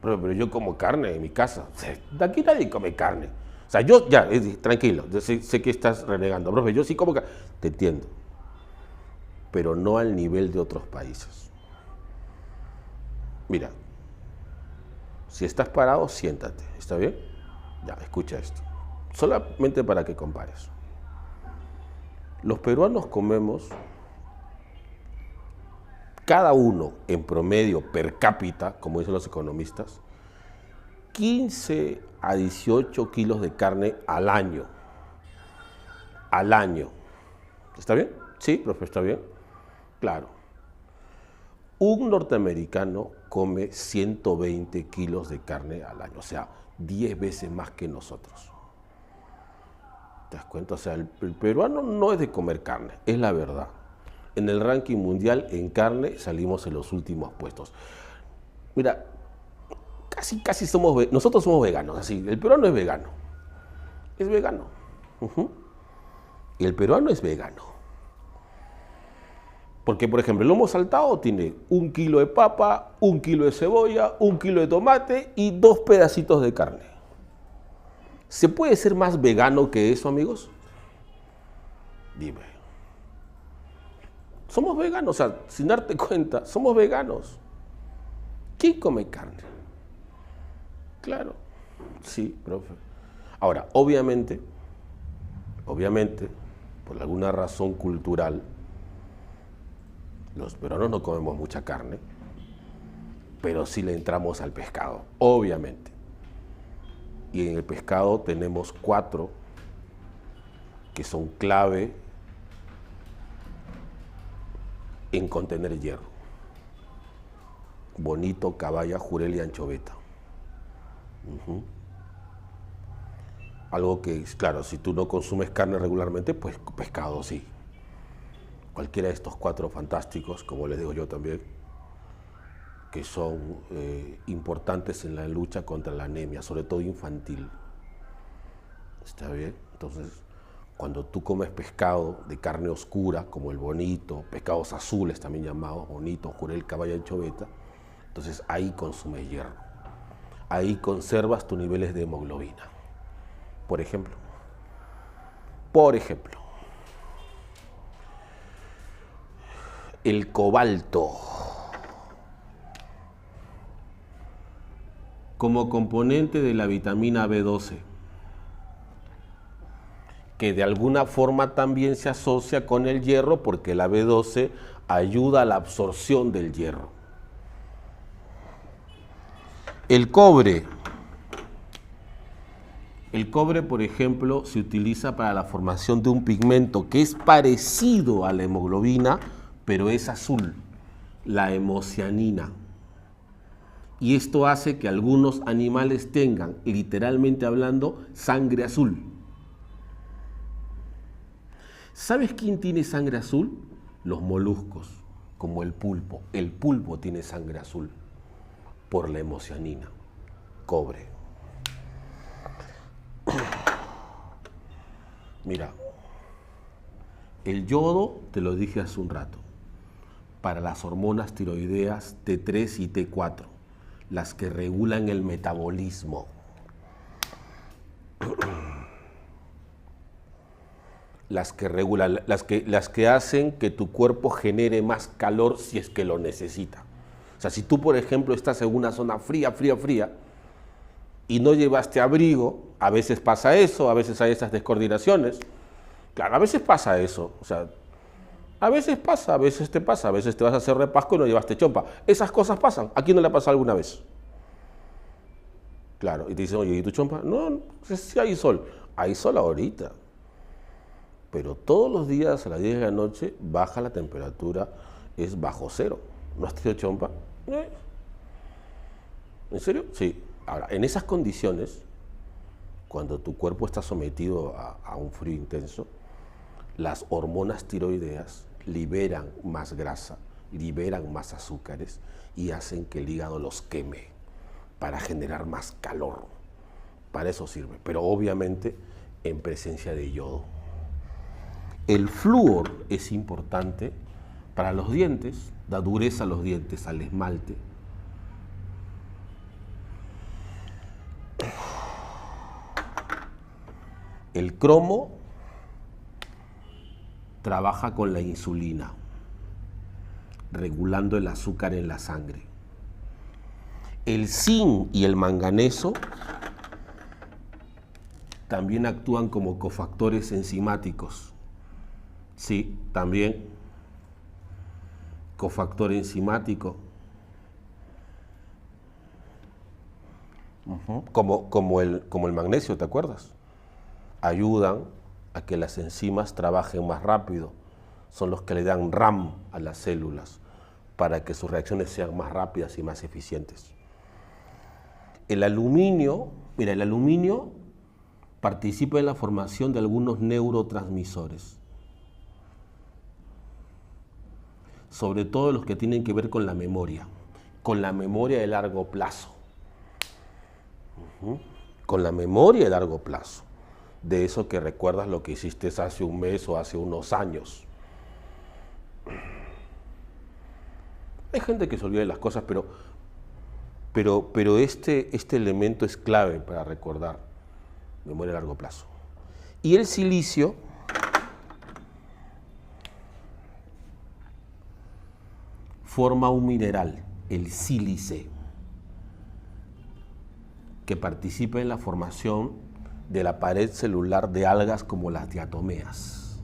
A: Pero yo como carne en mi casa. De aquí nadie come carne. O sea, yo ya, tranquilo, yo sé que estás renegando. Profe, yo sí como carne. Te entiendo. Pero no al nivel de otros países. Mira, si estás parado, siéntate. ¿Está bien? Ya, escucha esto. Solamente para que compares. Los peruanos comemos, cada uno en promedio per cápita, como dicen los economistas, 15 a 18 kilos de carne al año. Al año. ¿Está bien? Sí, profe, ¿está bien? Claro. Un norteamericano come 120 kilos de carne al año, o sea, 10 veces más que nosotros. ¿Te das cuenta? O sea, el peruano no es de comer carne, es la verdad. En el ranking mundial en carne salimos en los últimos puestos. Mira, casi nosotros somos veganos, así. El peruano es vegano. Es vegano. Y el peruano es vegano. Porque, por ejemplo, el lomo saltado tiene 1 kilo de papa, 1 kilo de cebolla, 1 kilo de tomate y 2 pedacitos de carne. ¿Se puede ser más vegano que eso, amigos? Dime. Somos veganos, o sea, sin darte cuenta, somos veganos. ¿Quién come carne? Claro, sí, profe. Ahora, obviamente, por alguna razón cultural, los peruanos no comemos mucha carne, pero sí le entramos al pescado, obviamente. Y en el pescado tenemos 4 que son clave en contener hierro: bonito, caballa, jurel y anchoveta. Algo que, claro, si tú no consumes carne regularmente, pues pescado sí. Cualquiera de estos 4 fantásticos, como les digo yo también, que son importantes en la lucha contra la anemia, sobre todo infantil. ¿Está bien? Entonces, cuando tú comes pescado de carne oscura, como el bonito, pescados azules también llamados, bonito, jurel, caballa y anchoveta, entonces ahí consumes hierro. Ahí conservas tus niveles de hemoglobina. Por ejemplo, el cobalto, como componente de la vitamina B12, que de alguna forma también se asocia con el hierro, porque la B12 ayuda a la absorción del hierro. El cobre, por ejemplo, se utiliza para la formación de un pigmento que es parecido a la hemoglobina, pero es azul, la hemocianina. Y esto hace que algunos animales tengan, literalmente hablando, sangre azul. ¿Sabes quién tiene sangre azul? Los moluscos, como el pulpo. El pulpo tiene sangre azul por la hemocianina, cobre. Mira, el yodo, te lo dije hace un rato, para las hormonas tiroideas T3 y T4, las que regulan el metabolismo. Las que hacen que tu cuerpo genere más calor si es que lo necesita. O sea, si tú, por ejemplo, estás en una zona fría, y no llevaste abrigo, a veces pasa eso, a veces hay esas descoordinaciones. Claro, a veces pasa eso. O sea, a veces pasa, a veces te pasa, a veces te vas a hacer repasco y no llevaste chompa. Esas cosas pasan. ¿A quién no le ha pasado alguna vez? Claro, y te dicen, oye, ¿y tu chompa? No, sí hay sol. Hay sol ahorita. Pero todos los días a las 10 de la noche baja la temperatura, es bajo cero. ¿No has tenido chompa? ¿En serio? Sí. Ahora, en esas condiciones, cuando tu cuerpo está sometido a un frío intenso, las hormonas tiroideas liberan más grasa, liberan más azúcares y hacen que el hígado los queme para generar más calor. Para eso sirve, pero obviamente en presencia de yodo. El flúor es importante para los dientes, da dureza a los dientes, al esmalte. El cromo trabaja con la insulina, regulando el azúcar en la sangre. El zinc y el manganeso también actúan como cofactores enzimáticos. Sí, también cofactor enzimático. Como el magnesio, ¿te acuerdas? Ayudan a que las enzimas trabajen más rápido. Son los que le dan RAM a las células para que sus reacciones sean más rápidas y más eficientes. El aluminio, mira, el aluminio participa en la formación de algunos neurotransmisores, sobre todo los que tienen que ver con la memoria de largo plazo. Con la memoria de largo plazo, de eso que recuerdas lo que hiciste hace un mes o hace unos años. Hay gente que se olvida de las cosas, pero este elemento es clave para recordar memoria a largo plazo. Y el silicio forma un mineral, el sílice, que participa en la formación de la pared celular de algas como las diatomeas,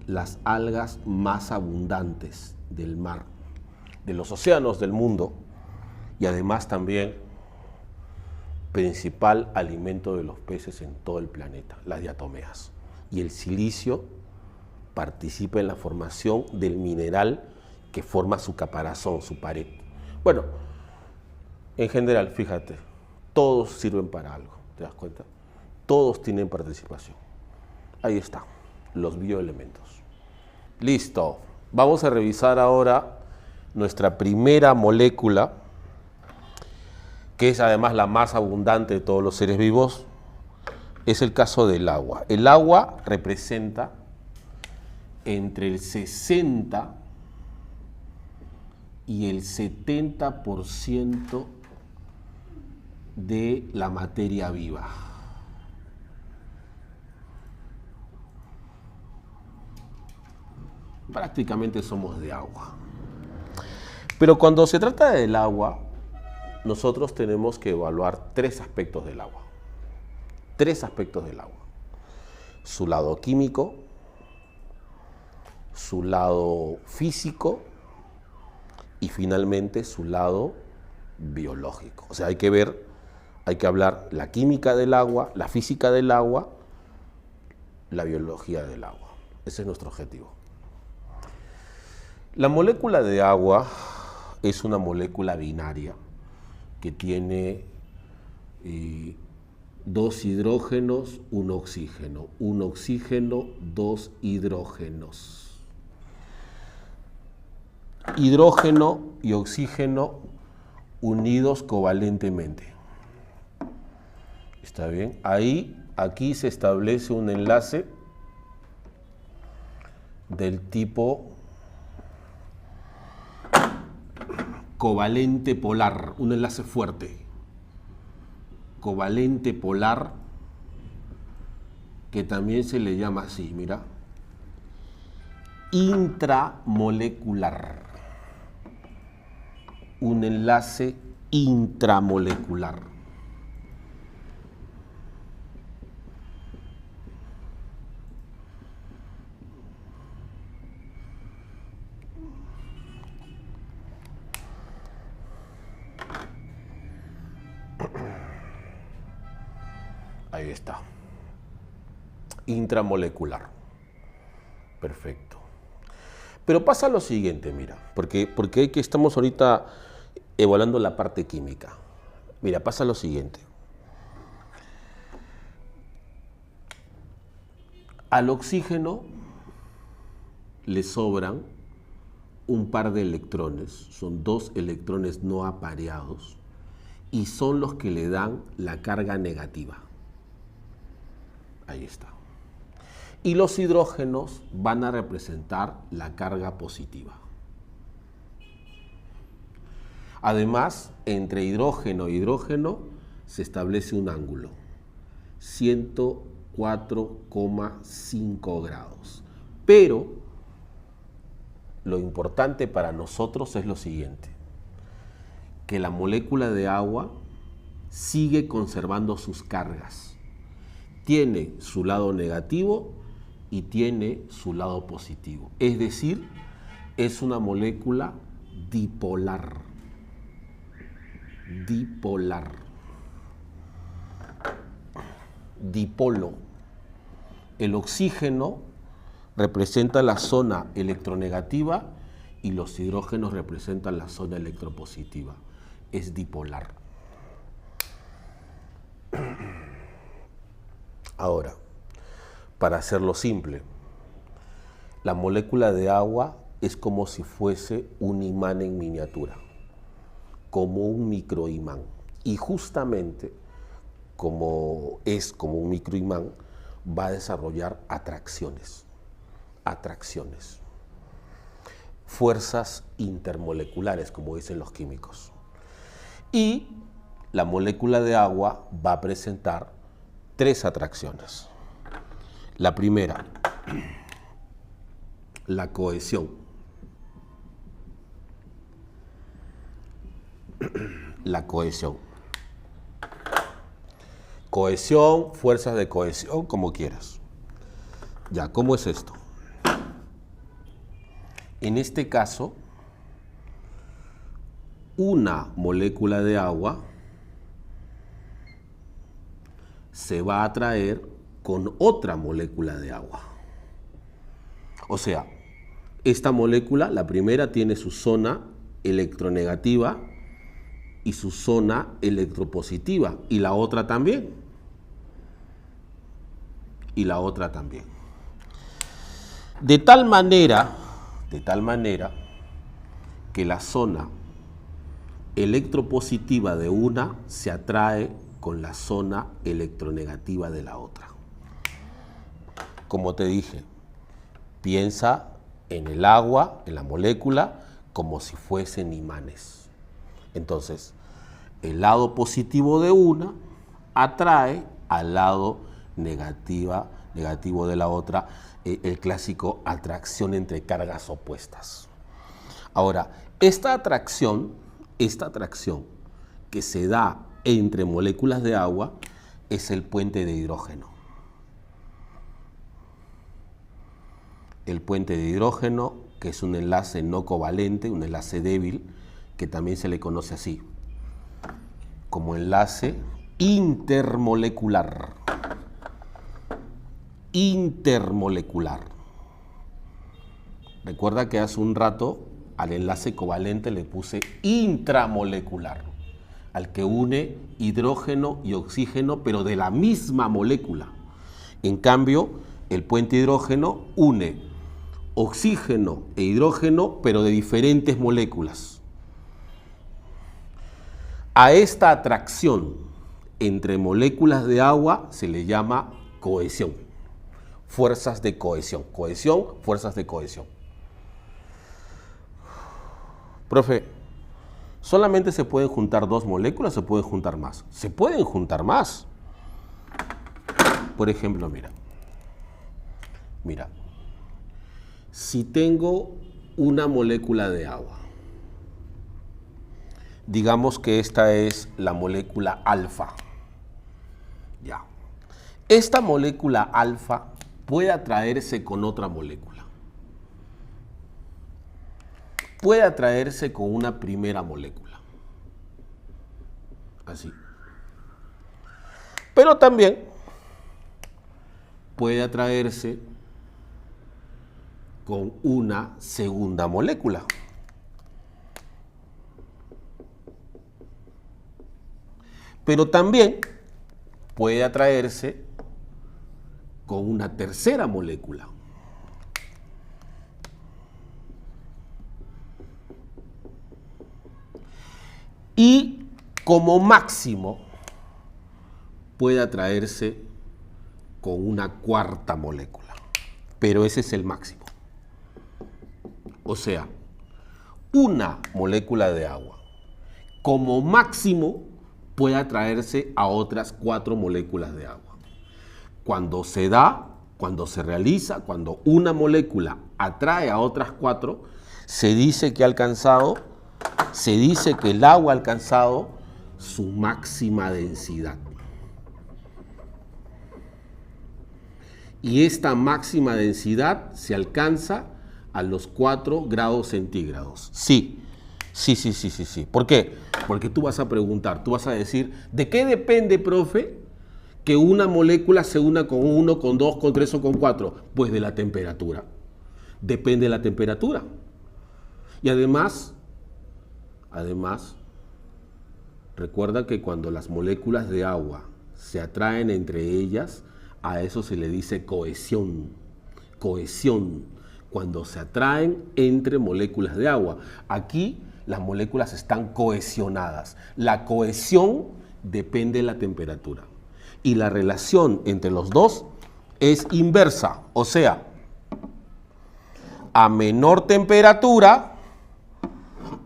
A: las algas más abundantes del mar, de los océanos del mundo, y además también principal alimento de los peces en todo el planeta, las diatomeas. Y el silicio participa en la formación del mineral que forma su caparazón, su pared. Bueno, en general, fíjate, todos sirven para algo, ¿te das cuenta? Todos tienen participación. Ahí está, los bioelementos. Listo, vamos a revisar ahora nuestra primera molécula, que es además la más abundante de todos los seres vivos. Es el caso del agua. El agua representa entre el 60 y el 70% de la materia viva. Prácticamente somos de agua. Pero cuando se trata del agua, nosotros tenemos que evaluar tres aspectos del agua. Tres aspectos del agua. Su lado químico, su lado físico y finalmente su lado biológico. O sea, hay que hablar la química del agua, la física del agua, la biología del agua. Ese es nuestro objetivo. La molécula de agua es una molécula binaria que tiene dos hidrógenos, un oxígeno, dos hidrógenos. Hidrógeno y oxígeno unidos covalentemente. ¿Está bien? Aquí se establece un enlace del tipo covalente polar, un enlace fuerte. Covalente polar, que también se le llama así, mira, intramolecular. Un enlace intramolecular. Ahí está. Intramolecular. Perfecto. Pero pasa lo siguiente, mira, porque aquí estamos ahorita evaluando la parte química. Mira, pasa lo siguiente. Al oxígeno le sobran un par de electrones, son 2 electrones no apareados, y son los que le dan la carga negativa. Ahí está. Y los hidrógenos van a representar la carga positiva. Además, entre hidrógeno e hidrógeno se establece un ángulo, 104,5 grados. Pero lo importante para nosotros es lo siguiente, que la molécula de agua sigue conservando sus cargas. Tiene su lado negativo y tiene su lado positivo. Es decir, es una molécula dipolar. Dipolar. Dipolo. El oxígeno representa la zona electronegativa y los hidrógenos representan la zona electropositiva. Es dipolar. Ahora, para hacerlo simple, la molécula de agua es como si fuese un imán en miniatura, como un microimán. Y justamente como es como un microimán, va a desarrollar atracciones. Fuerzas intermoleculares, como dicen los químicos. Y la molécula de agua va a presentar 3 atracciones. La primera, la cohesión. La cohesión. Cohesión, fuerzas de cohesión, como quieras. Ya, ¿cómo es esto? En este caso, una molécula de agua se va a atraer con otra molécula de agua. O sea, esta molécula, la primera, tiene su zona electronegativa y su zona electropositiva, y la otra también. Y la otra también. De tal manera que la zona electropositiva de una se atrae con la zona electronegativa de la otra. Como te dije, piensa en el agua, en la molécula, como si fuesen imanes. Entonces, el lado positivo de una atrae al lado negativo de la otra, el clásico atracción entre cargas opuestas. Ahora, esta atracción que se da entre moléculas de agua es el puente de hidrógeno. El puente de hidrógeno, que es un enlace no covalente, un enlace débil, que también se le conoce así, como enlace intermolecular. Intermolecular. Recuerda que hace un rato al enlace covalente le puse intramolecular, al que une hidrógeno y oxígeno, pero de la misma molécula. En cambio, el puente hidrógeno une oxígeno e hidrógeno, pero de diferentes moléculas. A esta atracción entre moléculas de agua se le llama cohesión. Fuerzas de cohesión. Cohesión, fuerzas de cohesión. Profe, ¿solamente se pueden juntar 2 moléculas o se pueden juntar más? Se pueden juntar más. Por ejemplo, mira, si tengo una molécula de agua, digamos que esta es la molécula alfa. Ya. Esta molécula alfa puede atraerse con otra molécula. Puede atraerse con una primera molécula. Así. Pero también puede atraerse con una segunda molécula. Pero también puede atraerse con una tercera molécula. Y como máximo puede atraerse con una cuarta molécula. Pero ese es el máximo. O sea, una molécula de agua como máximo puede atraerse a otras 4 moléculas de agua. Cuando se da, cuando se realiza, cuando una molécula atrae a otras 4, se dice que el agua ha alcanzado su máxima densidad. Y esta máxima densidad se alcanza a los 4 grados centígrados. Sí. ¿Por qué? Porque tú vas a preguntar, tú vas a decir, ¿de qué depende, profe, que una molécula se una con 1, con 2, con 3 o con 4? Pues de la temperatura. Depende de la temperatura. Y además, recuerda que cuando las moléculas de agua se atraen entre ellas, a eso se le dice cohesión. Cohesión. Cuando se atraen entre moléculas de agua. Aquí las moléculas están cohesionadas. La cohesión depende de la temperatura. Y la relación entre los dos es inversa. O sea, a menor temperatura,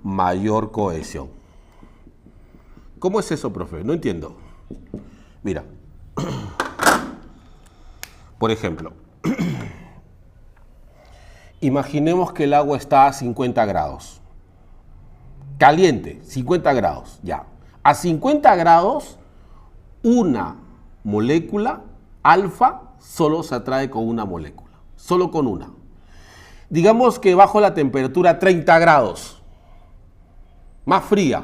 A: mayor cohesión. ¿Cómo es eso, profe? No entiendo. Mira. Por ejemplo, imaginemos que el agua está a 50 grados. Caliente, 50 grados, ya. A 50 grados, una molécula alfa solo se atrae con una molécula, solo con una. Digamos que bajo la temperatura 30 grados, más fría,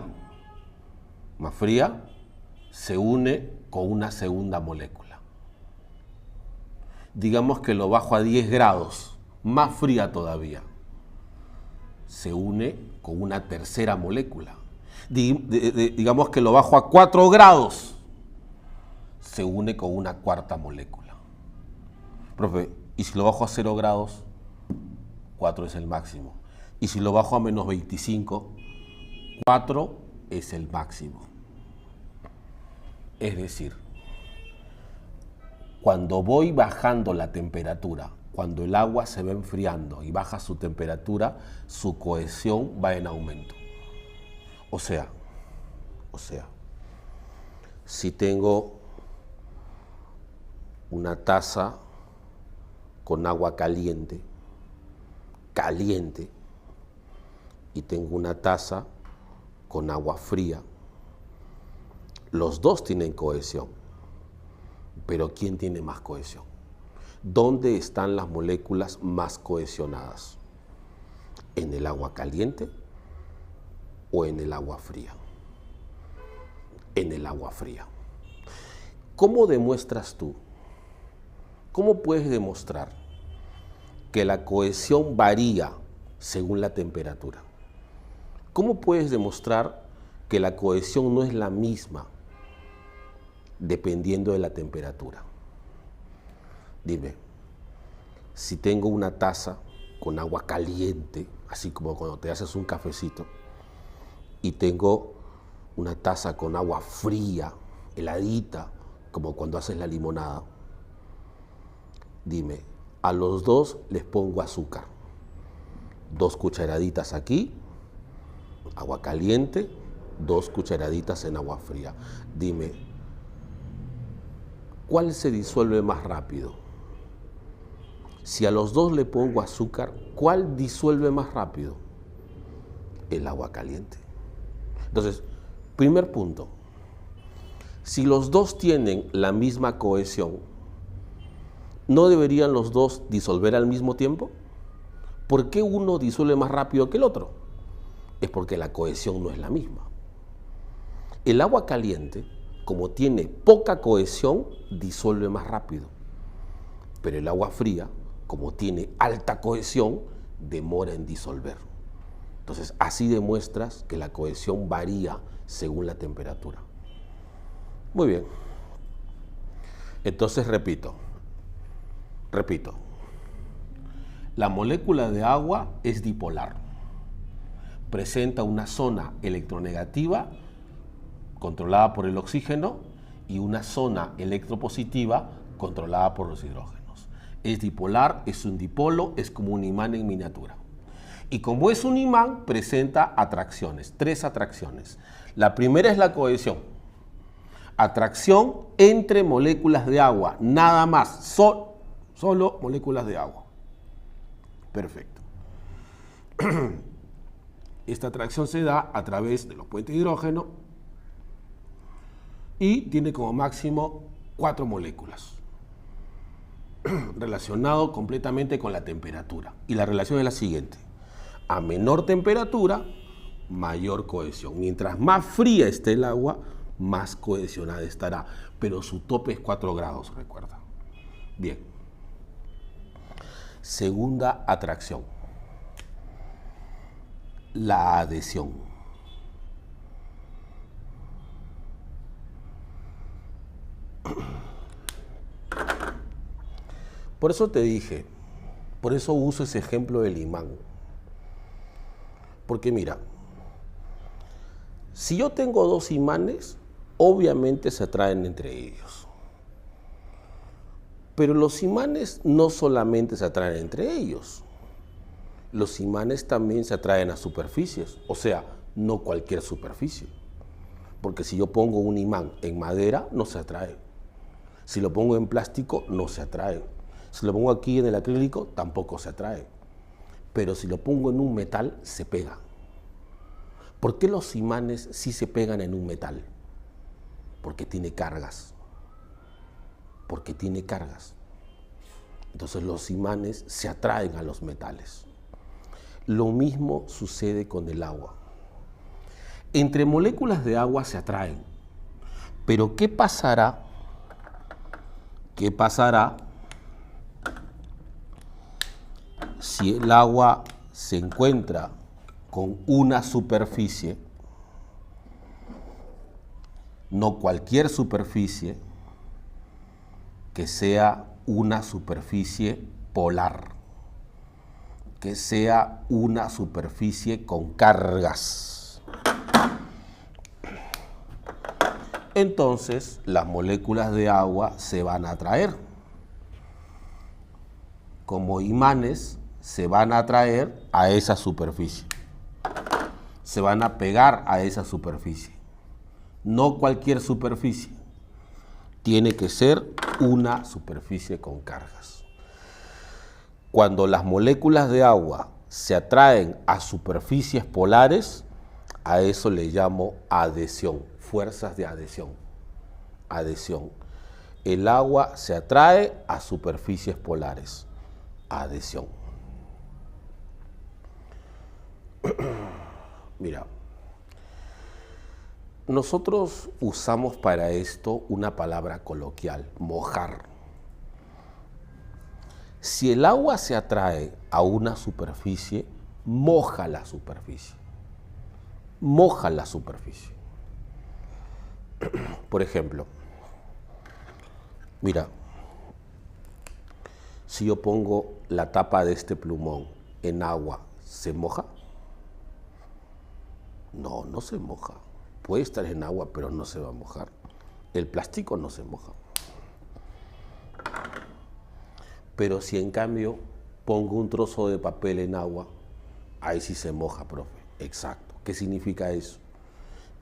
A: se une con una segunda molécula. Digamos que lo bajo a 10 grados, más fría todavía, se une con una tercera molécula. Digamos que lo bajo a 4 grados, se une con una cuarta molécula. Profe, ¿y si lo bajo a 0 grados? 4 es el máximo. ¿Y si lo bajo a menos 25? 4 es el máximo. Es decir, cuando voy bajando la temperatura, cuando el agua se va enfriando y baja su temperatura, su cohesión va en aumento. O sea, si tengo una taza con agua caliente, y tengo una taza con agua fría, los dos tienen cohesión, pero ¿quién tiene más cohesión? ¿Dónde están las moléculas más cohesionadas? ¿En el agua caliente o en el agua fría? En el agua fría. ¿Cómo demuestras tú? ¿Cómo puedes demostrar que la cohesión varía según la temperatura? ¿Cómo puedes demostrar que la cohesión no es la misma dependiendo de la temperatura? Dime, si tengo una taza con agua caliente, así como cuando te haces un cafecito, y tengo una taza con agua fría, heladita, como cuando haces la limonada, dime, a los dos les pongo azúcar. 2 cucharaditas aquí, agua caliente, 2 cucharaditas en agua fría. Dime, ¿cuál se disuelve más rápido? Si a los dos le pongo azúcar, ¿cuál disuelve más rápido? El agua caliente. Entonces, primer punto, si los dos tienen la misma cohesión, ¿no deberían los dos disolver al mismo tiempo? ¿Por qué uno disuelve más rápido que el otro? Es porque la cohesión no es la misma. El agua caliente, como tiene poca cohesión, disuelve más rápido. Pero el agua fría, como tiene alta cohesión, demora en disolver. Entonces, así demuestras que la cohesión varía según la temperatura. Muy bien. Entonces, repito. Repito, la molécula de agua es dipolar. Presenta una zona electronegativa controlada por el oxígeno y una zona electropositiva controlada por los hidrógenos. Es dipolar, es un dipolo, es como un imán en miniatura. Y como es un imán, presenta atracciones, 3 atracciones. La primera es la cohesión. Atracción entre moléculas de agua, nada más, solo moléculas de agua. Perfecto. Esta atracción se da a través de los puentes de hidrógeno y tiene como máximo 4 moléculas, relacionado completamente con la temperatura. Y la relación es la siguiente: a menor temperatura, mayor cohesión. Mientras más fría esté el agua, más cohesionada estará, pero su tope es 4 grados, recuerda. Bien. Segunda atracción, la adhesión. Por eso te dije, por eso uso ese ejemplo del imán. Porque mira, si yo tengo 2 imanes, obviamente se atraen entre ellos. Pero los imanes no solamente se atraen entre ellos. Los imanes también se atraen a superficies, o sea, no cualquier superficie. Porque si yo pongo un imán en madera, no se atrae. Si lo pongo en plástico, no se atrae. Si lo pongo aquí en el acrílico, tampoco se atrae. Pero si lo pongo en un metal, se pega. ¿Por qué los imanes sí se pegan en un metal? Porque tiene cargas. Porque tiene cargas. Entonces los imanes se atraen a los metales. Lo mismo sucede con el agua. Entre moléculas de agua se atraen. Pero ¿qué pasará? ¿Qué pasará si el agua se encuentra con una superficie, no cualquier superficie, que sea una superficie polar, que sea una superficie con cargas? Entonces las moléculas de agua se van a atraer. Como imanes se van a atraer a esa superficie. Se van a pegar a esa superficie. No cualquier superficie. Tiene que ser una superficie con cargas. Cuando las moléculas de agua se atraen a superficies polares, a eso le llamo adhesión, fuerzas de adhesión. Adhesión. El agua se atrae a superficies polares. Adhesión. Mira, nosotros usamos para esto una palabra coloquial, mojar. Si el agua se atrae a una superficie, moja la superficie. Moja la superficie. Por ejemplo, mira, si yo pongo la tapa de este plumón en agua, ¿se moja? No, no se moja. Puede estar en agua, pero no se va a mojar. El plástico no se moja. Pero si en cambio pongo un trozo de papel en agua, ahí sí se moja, profe. Exacto. ¿Qué significa eso?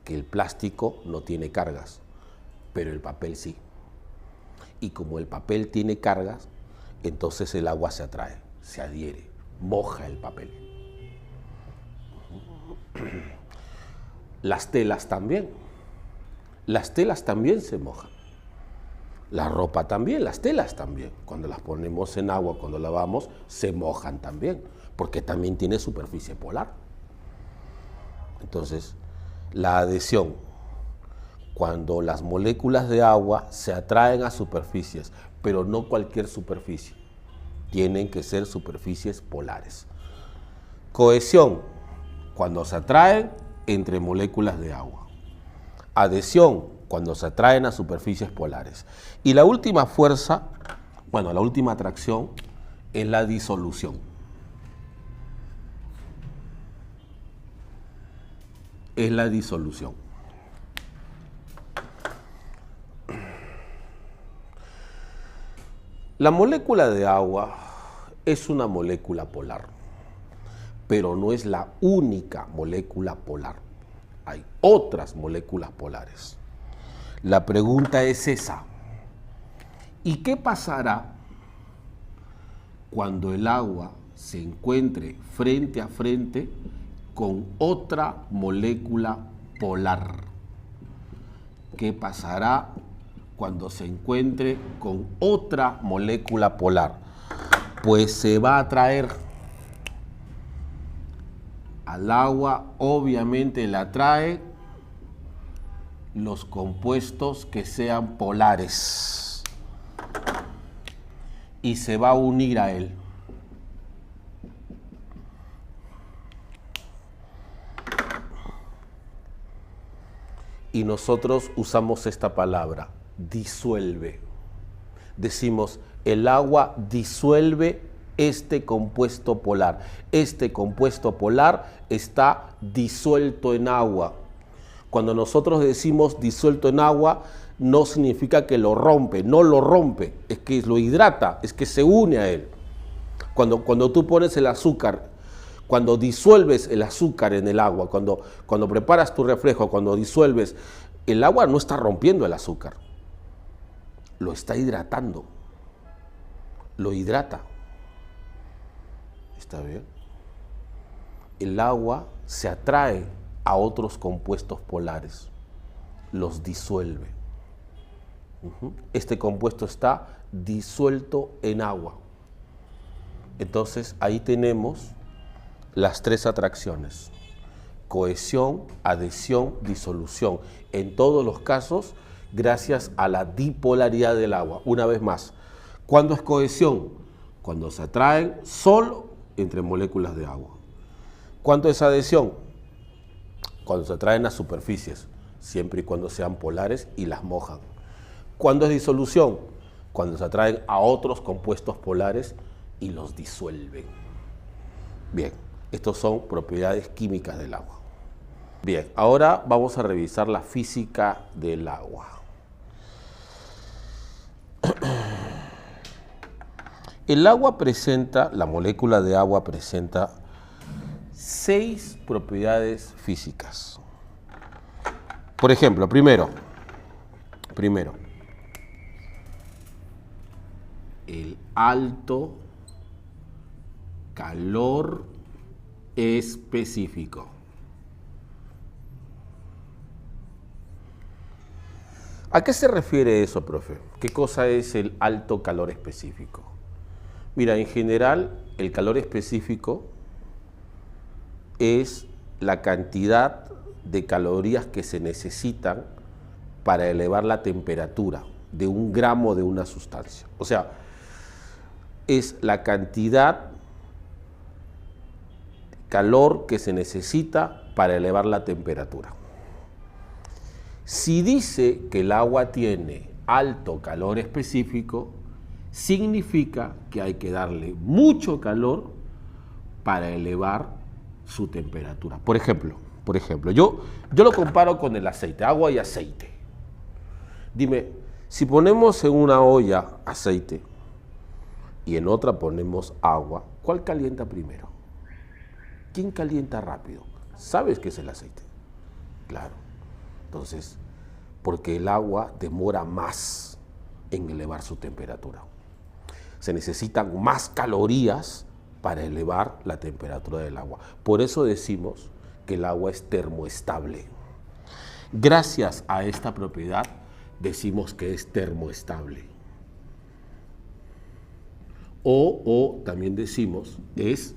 A: Que el plástico no tiene cargas, pero el papel sí. Y como el papel tiene cargas, entonces el agua se atrae, se adhiere, moja el papel. Las telas también. Las telas también se mojan. La ropa también, las telas también. Cuando las ponemos en agua, cuando lavamos, se mojan también, porque también tiene superficie polar. Entonces, la adhesión, cuando las moléculas de agua se atraen a superficies, pero no cualquier superficie, tienen que ser superficies polares. Cohesión, cuando se atraen entre moléculas de agua. Adhesión, cuando se atraen a superficies polares. Y la última fuerza Bueno, la última atracción es la disolución. Es la disolución. La molécula de agua es una molécula polar, pero no es la única molécula polar. Hay otras moléculas polares. La pregunta es esa. ¿Y qué pasará cuando el agua se encuentre frente a frente con otra molécula polar? ¿Qué pasará cuando se encuentre con otra molécula polar? Pues se va a atraer. Al agua obviamente le atrae los compuestos que sean polares y se va a unir a él. Y nosotros usamos esta palabra, disuelve. Decimos, el agua disuelve este compuesto polar. Este compuesto polar está disuelto en agua. Cuando nosotros decimos disuelto en agua, no significa que lo rompe, no lo rompe, es que lo hidrata, es que se une a él. Cuando tú pones el azúcar, cuando disuelves el azúcar en el agua, cuando preparas tu refresco, cuando disuelves, el agua no está rompiendo el azúcar, lo está hidratando, lo hidrata. ¿Está bien? El agua se atrae a otros compuestos polares, los disuelve. Este compuesto está disuelto en agua. Entonces ahí tenemos las tres atracciones: cohesión, adhesión, disolución. En todos los casos, gracias a la dipolaridad del agua. Una vez más, ¿cuándo es cohesión? Cuando se atraen solo entre moléculas de agua. ¿Cuándo es adhesión? Cuando se atraen a superficies, siempre y cuando sean polares y las mojan. ¿Cuándo es disolución? Cuando se atraen a otros compuestos polares y los disuelven. Bien, estas son propiedades químicas del agua. Bien, ahora vamos a revisar la física del agua. El agua presenta, la molécula de agua presenta 6 propiedades físicas. Por ejemplo, primero, el alto calor específico. ¿A qué se refiere eso, profe? ¿Qué cosa es el alto calor específico? Mira, en general, el calor específico es la cantidad de calorías que se necesitan para elevar la temperatura de 1 gramo de una sustancia. O sea, es la cantidad de calor que se necesita para elevar la temperatura. Si dice que el agua tiene alto calor específico, significa que hay que darle mucho calor para elevar su temperatura. Por ejemplo, yo lo comparo con el aceite, agua y aceite. Dime, si ponemos en una olla aceite y en otra ponemos agua, ¿cuál calienta primero? ¿Quién calienta rápido? ¿Sabes qué es el aceite? Claro. Entonces, porque el agua demora más en elevar su temperatura. Se necesitan más calorías para elevar la temperatura del agua. Por eso decimos que el agua es termoestable. Gracias a esta propiedad decimos que es termoestable. O también decimos es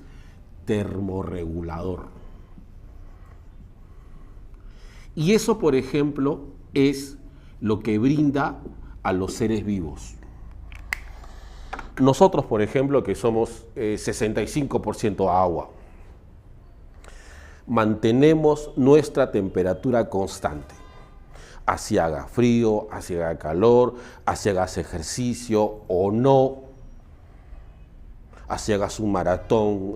A: termorregulador. Y eso, por ejemplo, es lo que brinda a los seres vivos. Nosotros, por ejemplo, que somos 65% agua, mantenemos nuestra temperatura constante. Así haga frío, así haga calor, así hagas ejercicio o no. así hagas un maratón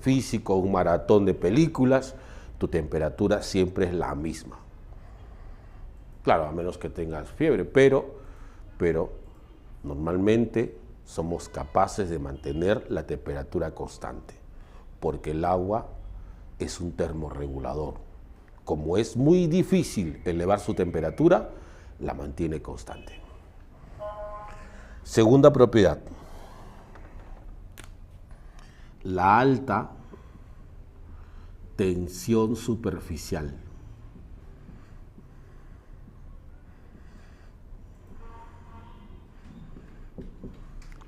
A: físico, un maratón de películas, tu temperatura siempre es la misma. Claro, a menos que tengas fiebre, pero normalmente somos capaces de mantener la temperatura constante, porque el agua es un termorregulador. Como es muy difícil elevar su temperatura, la mantiene constante. Segunda propiedad, la alta tensión superficial.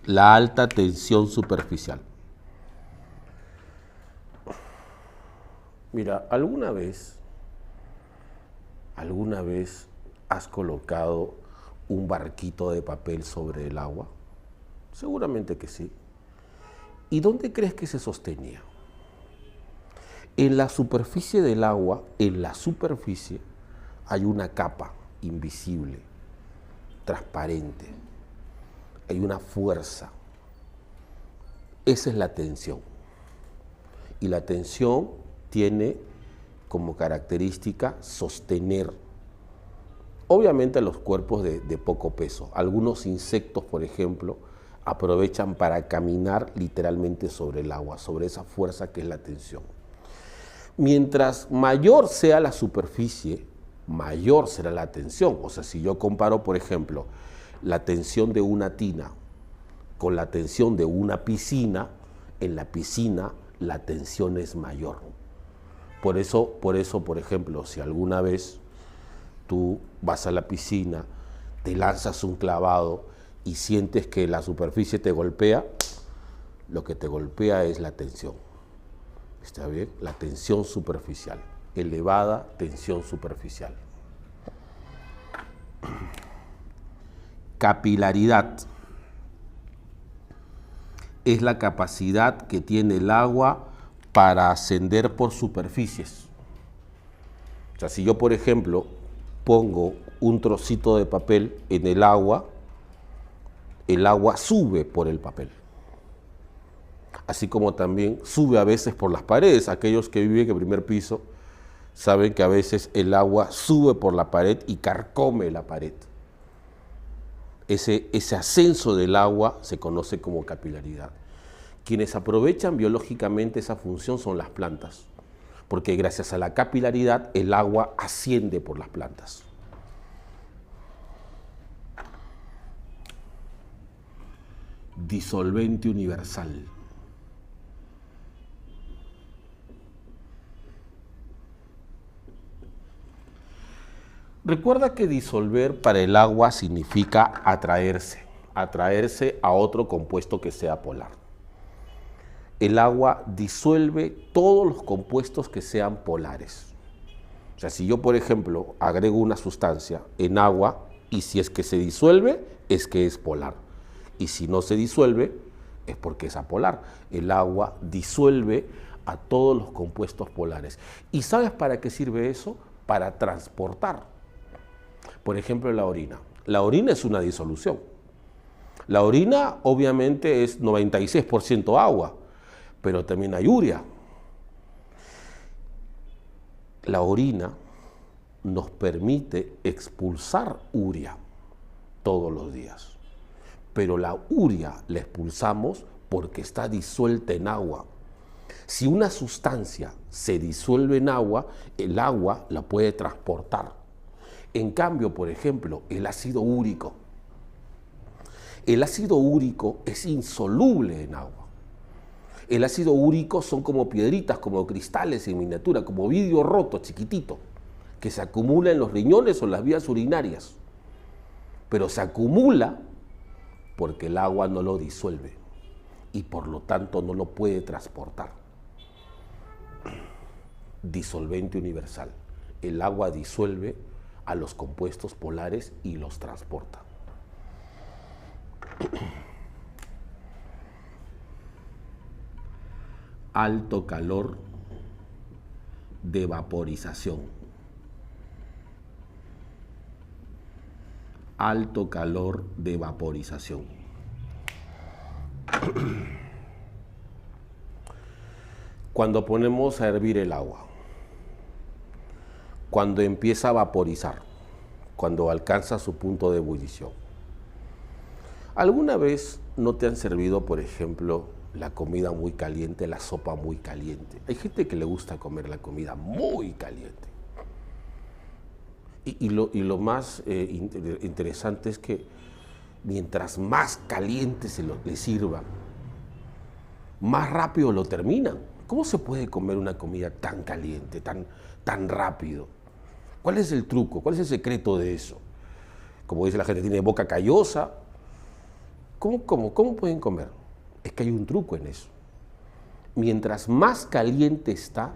A: La alta tensión superficial. Mira, ¿alguna vez has colocado un barquito de papel sobre el agua? Seguramente que sí. ¿Y dónde crees que se sostenía? En la superficie del agua, en la superficie, hay una capa invisible, transparente. Hay una fuerza. Esa es la tensión. Y la tensión tiene como característica sostener, obviamente, los cuerpos de poco peso. Algunos insectos, por ejemplo, aprovechan para caminar literalmente sobre el agua, sobre esa fuerza que es la tensión. Mientras mayor sea la superficie, mayor será la tensión. O sea, si yo comparo, por ejemplo, la tensión de una tina con la tensión de una piscina, en la piscina la tensión es mayor. Por eso, por ejemplo, si alguna vez tú vas a la piscina, te lanzas un clavado y sientes que la superficie te golpea, lo que te golpea es la tensión. ¿Está bien? La tensión superficial, elevada tensión superficial. Capilaridad es la capacidad que tiene el agua para ascender por superficies. O sea, si yo, por ejemplo, pongo un trocito de papel en el agua sube por el papel. Así como también sube a veces por las paredes. Aquellos que viven en el primer piso saben que a veces el agua sube por la pared y carcome la pared. Ese ascenso del agua se conoce como capilaridad. Quienes aprovechan biológicamente esa función son las plantas, porque gracias a la capilaridad el agua asciende por las plantas. Disolvente universal. Recuerda que disolver para el agua significa atraerse a otro compuesto que sea polar. El agua disuelve todos los compuestos que sean polares. O sea, si yo, por ejemplo, agrego una sustancia en agua y si es que se disuelve, es que es polar. Y si no se disuelve, es porque es apolar. El agua disuelve a todos los compuestos polares. ¿Y sabes para qué sirve eso? Para transportar. Por ejemplo, la orina. La orina es una disolución. La orina obviamente es 96% agua, pero también hay urea. La orina nos permite expulsar urea todos los días, pero la urea la expulsamos porque está disuelta en agua. Si una sustancia se disuelve en agua, el agua la puede transportar. En cambio, por ejemplo, el ácido úrico. El ácido úrico es insoluble en agua. El ácido úrico son como piedritas, como cristales en miniatura, como vidrio roto, chiquitito, que se acumula en los riñones o en las vías urinarias. Pero se acumula porque el agua no lo disuelve y por lo tanto no lo puede transportar. Disolvente universal. El agua disuelve a los compuestos polares y los transporta. Alto calor de vaporización. Alto calor de vaporización. Cuando ponemos a hervir el agua, cuando empieza a vaporizar, cuando alcanza su punto de ebullición. ¿Alguna vez no te han servido, por ejemplo, la comida muy caliente, la sopa muy caliente? Hay gente que le gusta comer la comida muy caliente. Y lo más interesante es que mientras más caliente le sirva, más rápido lo terminan. ¿Cómo se puede comer una comida tan caliente, tan rápido? ¿Cuál es el truco? ¿Cuál es el secreto de eso? Como dice la gente, tiene boca callosa. ¿Cómo pueden comer? Es que hay un truco en eso. Mientras más caliente está,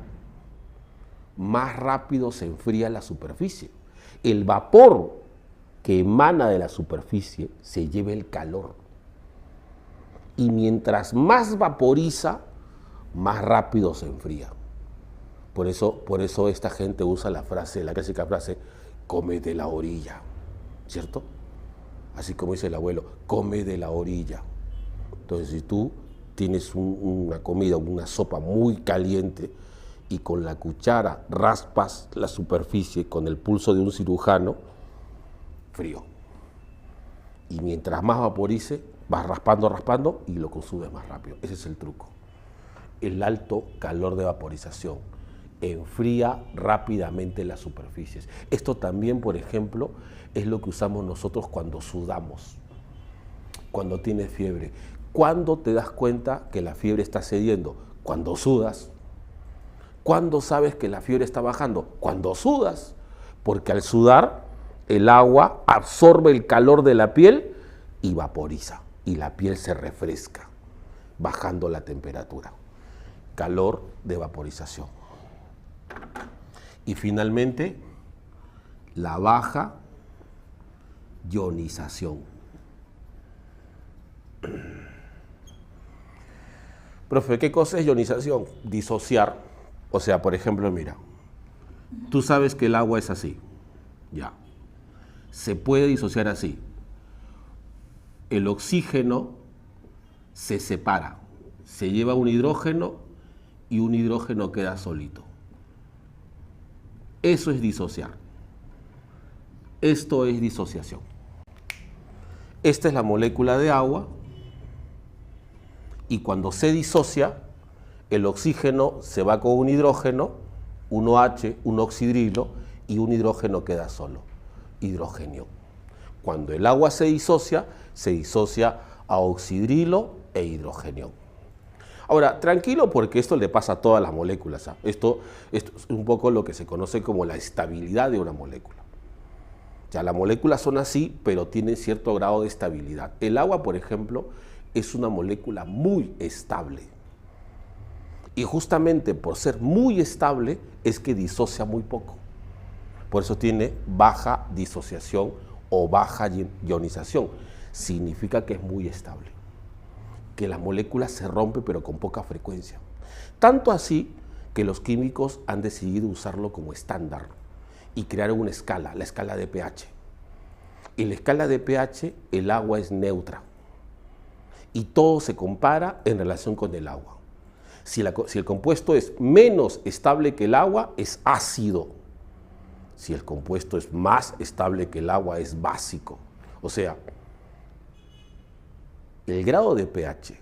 A: más rápido se enfría la superficie. El vapor que emana de la superficie se lleva el calor. Y mientras más vaporiza, más rápido se enfría. Por eso esta gente usa la clásica frase, come de la orilla, ¿cierto? Así como dice el abuelo, come de la orilla. Entonces, si tú tienes una comida, una sopa muy caliente y con la cuchara raspas la superficie con el pulso de un cirujano, frío. Y mientras más vaporice, vas raspando y lo consumes más rápido. Ese es el truco. El alto calor de vaporización enfría rápidamente las superficies. Esto también, por ejemplo, es lo que usamos nosotros cuando sudamos, cuando tienes fiebre. ¿Cuándo te das cuenta que la fiebre está cediendo? Cuando sudas. ¿Cuándo sabes que la fiebre está bajando? Cuando sudas, porque al sudar el agua absorbe el calor de la piel y vaporiza, y la piel se refresca, bajando la temperatura. Calor de vaporización. Y finalmente, la baja ionización. Profe, ¿qué cosa es ionización? Disociar. O sea, por ejemplo, mira, tú sabes que el agua es así, ya. Se puede disociar así. El oxígeno se separa, se lleva un hidrógeno y un hidrógeno queda solito. Eso es disociar. Esto es disociación. Esta es la molécula de agua y cuando se disocia, el oxígeno se va con un hidrógeno, un OH, un oxidrilo y un hidrógeno queda solo, hidrogenio. Cuando el agua se disocia a oxidrilo e hidrogenio. Ahora, tranquilo porque esto le pasa a todas las moléculas. Esto es un poco lo que se conoce como la estabilidad de una molécula. Ya las moléculas son así, pero tienen cierto grado de estabilidad. El agua, por ejemplo, es una molécula muy estable. Y justamente por ser muy estable es que disocia muy poco. Por eso tiene baja disociación o baja ionización. Significa que es muy estable, que la molécula se rompe pero con poca frecuencia. Tanto así que los químicos han decidido usarlo como estándar y crearon una escala, la escala de pH. En la escala de pH el agua es neutra y todo se compara en relación con el agua. Si el compuesto es menos estable que el agua, es ácido. Si el compuesto es más estable que el agua, es básico. O sea, el grado de pH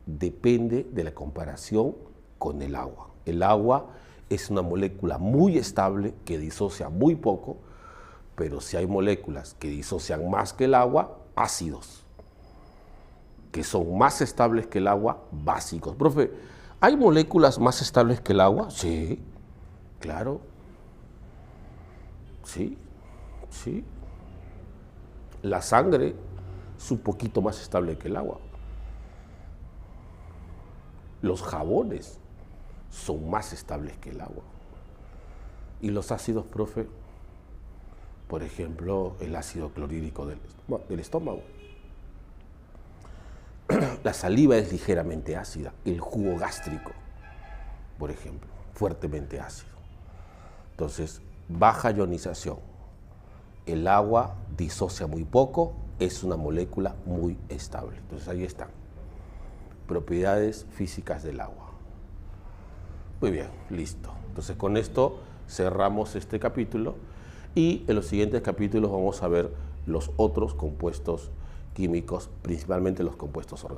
A: depende de la comparación con el agua. El agua es una molécula muy estable que disocia muy poco, pero si hay moléculas que disocian más que el agua, ácidos, que son más estables que el agua, básicos. Profe, ¿hay moléculas más estables que el agua? Sí, claro. Sí. La sangre es un poquito más estable que el agua. Los jabones son más estables que el agua. Y los ácidos, profe, por ejemplo, el ácido clorhídrico del estómago. La saliva es ligeramente ácida. El jugo gástrico, por ejemplo, fuertemente ácido. Entonces, baja ionización. El agua disocia muy poco, es una molécula muy estable. Entonces ahí están, propiedades físicas del agua. Muy bien, listo. Entonces con esto cerramos este capítulo y en los siguientes capítulos vamos a ver los otros compuestos químicos, principalmente los compuestos orgánicos.